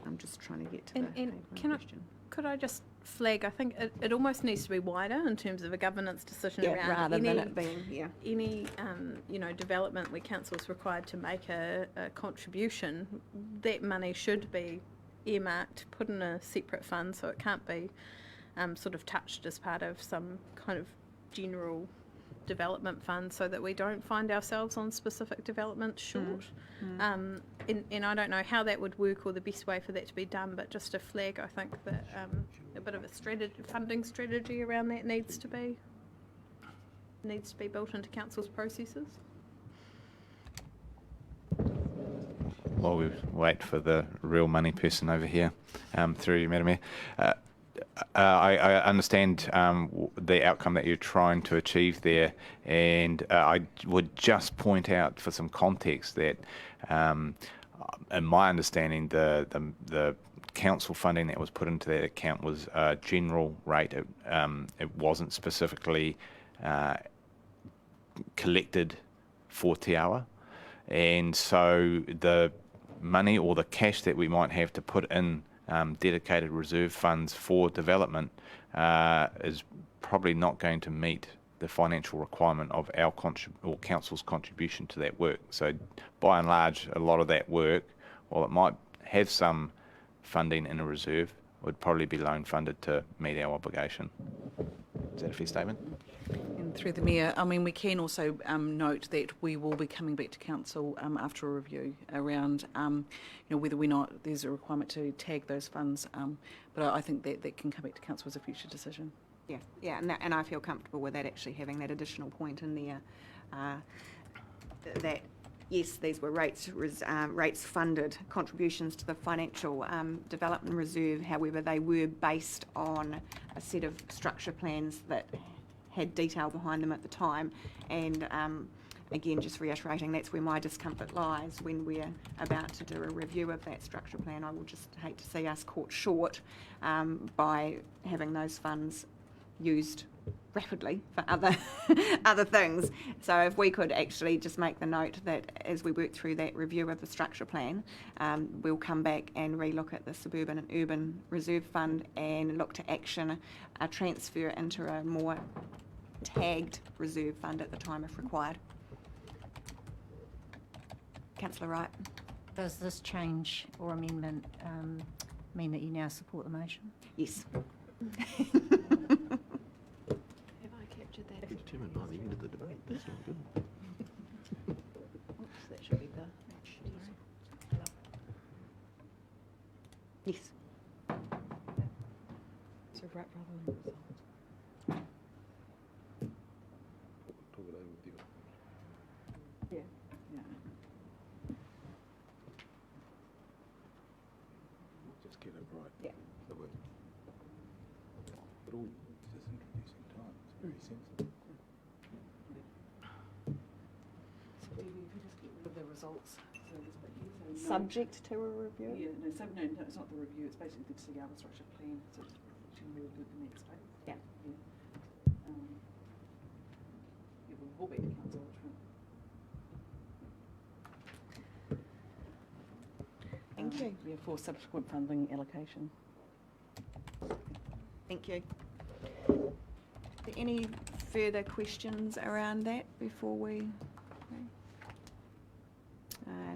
I'm just trying to get to And the can question. could I just flag, I think it almost needs to be wider in terms of a governance decision around rather any, than it being, any development where council is required to make a contribution. That money should be earmarked, put in a separate fund, so it can't be sort of touched as part of some kind of general development fund, so that we don't find ourselves on specific developments short. And I don't know how that would work or the best way for that to be done, but just a flag, I think that a bit of a funding strategy around that needs to be built into council's processes. While we wait for the real money person over here, through you, Madam Mayor, I understand the outcome that you're trying to achieve there, and I would just point out for some context that, in my understanding, the council funding that was put into that account was a general rate. It wasn't specifically collected for Te Awa, and so the money or the cash that we might have to put in dedicated reserve funds for development is probably not going to meet the financial requirement of our council's contribution to that work. So by and large, a lot of that work, while it might have some funding in a reserve, would probably be loan funded to meet our obligation. Is that a fair statement? And through the Mayor, I mean, we can also note that we will be coming back to council after a review around, whether or not there's a requirement to tag those funds. But I think that can come back to council as a future decision. Yeah, and I feel comfortable with that, actually having that additional point in there, that yes, these were rates funded contributions to the financial development reserve. However, they were based on a set of structure plans that had detail behind them at the time, and again, just reiterating, that's where my discomfort lies when we're about to do a review of that structure plan. I will just hate to see us caught short by having those funds used rapidly for other things. So if we could actually just make the note that as we work through that review of the structure plan, we'll come back and relook at the Suburban and Urban Reserve Fund and look to action a transfer into a more tagged reserve fund at the time if required. Councillor Wright. Does this change or amendment mean that you now support the motion? Yes. Have I captured that? Determined by the end of the debate. That's not good. Oops, that should be the. Yes. So right rather than result. Yeah. Yeah. Just get it right. Yeah. But all just introducing time. It's very sensitive. So maybe if we just get rid of the results. So this bit here, so no- Subject to a review? Yeah, no, no, it's not the review, it's basically the Tagawa structure plan, so it's should we do the next page? Yeah. Yeah, we'll go back to council, which one? Thank you. Yeah, for subsequent funding allocation. Thank you. Are there any further questions around that before we?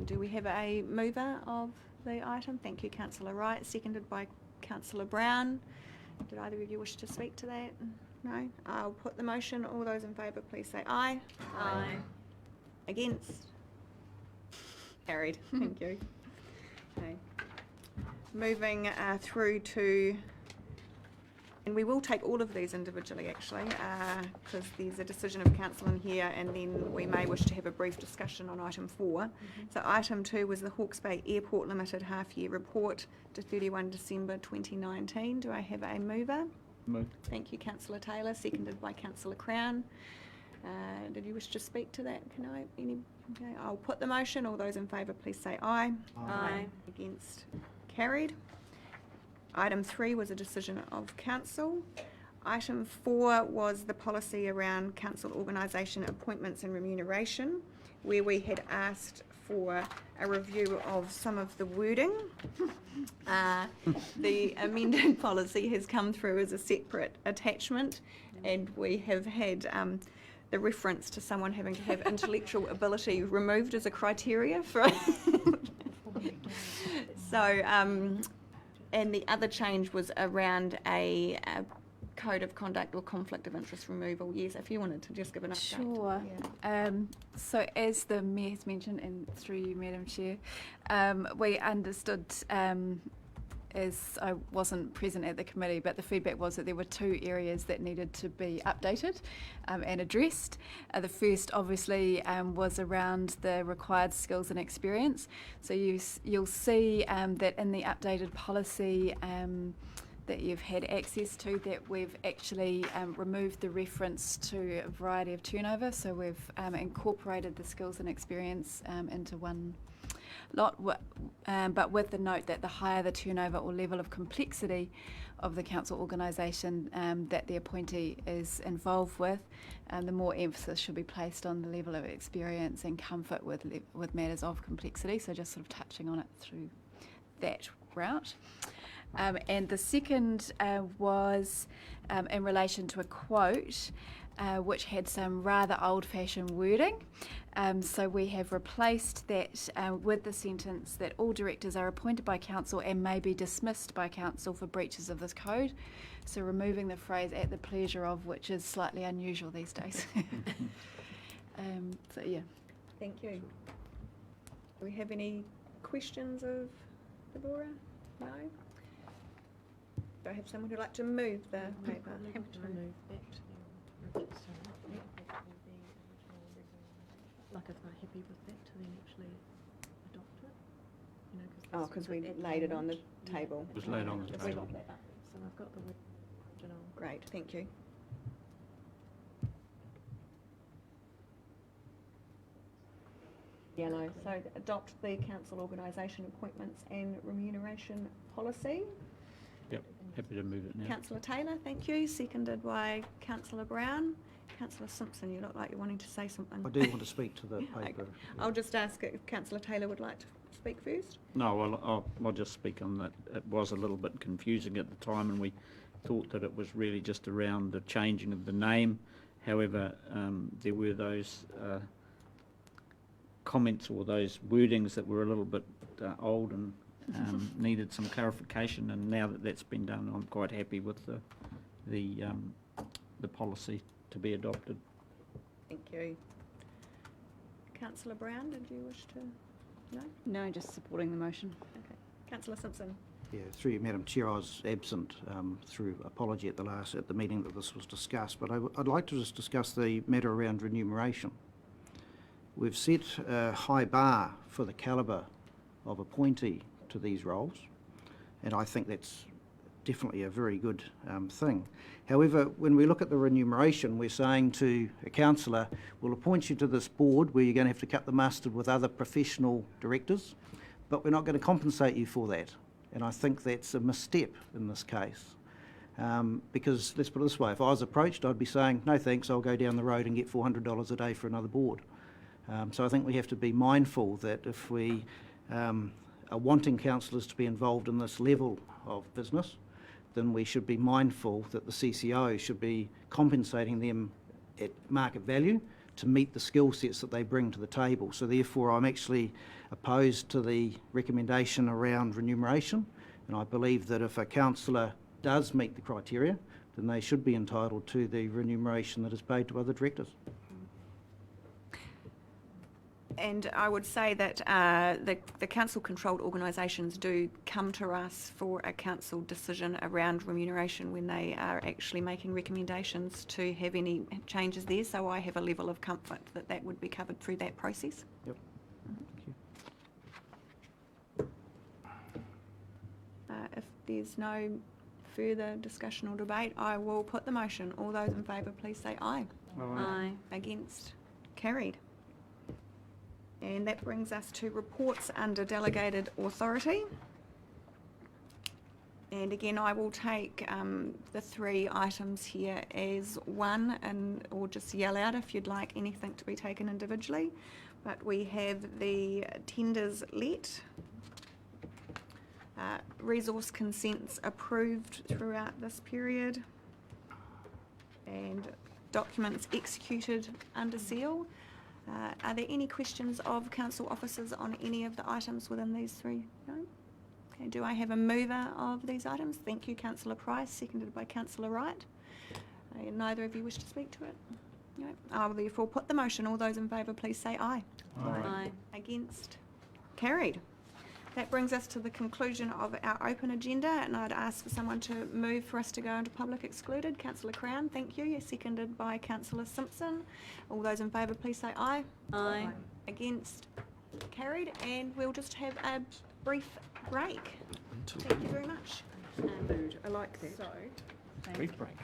Do we have a mover of the item? Thank you, Councillor Wright, seconded by Councillor Brown. Did either of you wish to speak to that? No? I'll put the motion. All those in favour, please say aye. Aye. Against? Carried. Thank you. Okay. Moving through to, and we will take all of these individually actually, because there's a decision of council in here, and then we may wish to have a brief discussion on item 4. So item 2 was the Hawke's Bay Airport Limited half-year report to 31 December 2019. Do I have a mover? Move. Thank you, Councillor Taylor, seconded by Councillor Crown. Did you wish to speak to that? Can I? Okay, I'll put the motion. All those in favour, please say aye. Aye. Against? Carried. Item 3 was a decision of council. Item 4 was the policy around council organisation appointments and remuneration, where we had asked for a review of some of the wording. The amended policy has come through as a separate attachment, and we have had the reference to someone having to have intellectual ability removed as a criteria for. So, and the other change was around a code of conduct or conflict of interest removal. Yes, if you wanted to just give an update. Sure. Yeah. So as the Mayor has mentioned, and through you, Madam Chair, we understood, as I wasn't present at the committee, but the feedback was that there were 2 areas that needed to be updated and addressed. The first, obviously, was around the required skills and experience. So you'll see that in the updated policy that you've had access to, that we've actually removed the reference to a variety of turnover. So we've incorporated the skills and experience into one lot, but with the note that the higher the turnover or level of complexity of the council organisation that the appointee is involved with, the more emphasis should be placed on the level of experience and comfort with matters of complexity. So just sort of touching on it through that route. And the second was in relation to a quote which had some rather old-fashioned wording. So we have replaced that with the sentence that all directors are appointed by council and may be dismissed by council for breaches of this code. So removing the phrase "at the pleasure of," which is slightly unusual these days. So yeah. Thank you. Do we have any questions of Deborah? No? Do I have someone who'd like to move the paper? Happy to move back to the original, like if they're happy with that, to then actually adopt it, you know, Oh, because we laid it on the table. It was laid on the Just table. got that up. So I've got the original. Great, thank you. Yellow. So adopt the council organisation appointments and remuneration policy. Yep, happy to move it now. Councillor Taylor, thank you. Seconded by Councillor Brown. Councillor Simpson, you look like you're wanting to say something. I do want to speak to the paper. I'll just ask if Councillor Taylor would like to speak first. No, well, I'll just speak on that. It was a little bit confusing at the time, and we thought that it was really just around the changing of the name However, there were those comments or those wordings that were a little bit old and needed some clarification, and now that that's been done, I'm quite happy with the policy to be adopted. Thank you. Councillor Brown, did you wish to? No? No, just supporting the motion. Okay. Councillor Simpson. Yeah, through you, Madam Chair, I was absent through apology at the meeting that this was discussed, but I'd like to just discuss the matter around remuneration. We've set a high bar for the calibre of appointee to these roles, and I think that's definitely a very good thing. However, when we look at the remuneration, we're saying to a councillor, we'll appoint you to this board where you're going to have to cut the mustard with other professional directors, but we're not going to compensate you for that. And I think that's a misstep in this case. Because, let's put it this way, if I was approached, I'd be saying, no thanks, I'll go down the road and get $400 a day for another board. So I think we have to be mindful that if we are wanting councillors to be involved in this level of business, then we should be mindful that the CCO should be compensating them at market value to meet the skill sets that they bring to the table. So therefore I'm actually opposed to the recommendation around remuneration, and I believe that if a councillor does meet the criteria, then they should be entitled to the remuneration that is paid to other directors. And I would say that the council-controlled organisations do come to us for a council decision around remuneration when they are actually making recommendations to have any changes there. So I have a level of comfort that that would be covered through that process. Yep. If there's no further discussion or debate, I will put the motion. All those in favour, please say aye. Aye. Against? Carried. And that brings us to reports under Delegated Authority. And again, I will take the three items here as one, or just yell out if you'd like anything to be taken individually. But we have the tenders let, resource consents approved throughout this period, and documents executed under seal. Are there any questions of council officers on any of the items within these three? No? Okay, do I have a mover of these items? Thank you, Councillor Price, seconded by Councillor Wright. Neither of you wish to speak to it? No. I will therefore put the motion. All those in favour, please say aye. Aye. Against? Carried. That brings us to the conclusion of our open agenda, and I'd ask for someone to move for us to go into public excluded. Councillor Crown, thank you. You're seconded by Councillor Simpson. All those in favour, please say aye. Aye. Against? Carried. And we'll just have a brief break. Thank you very much. I like that. Brief break.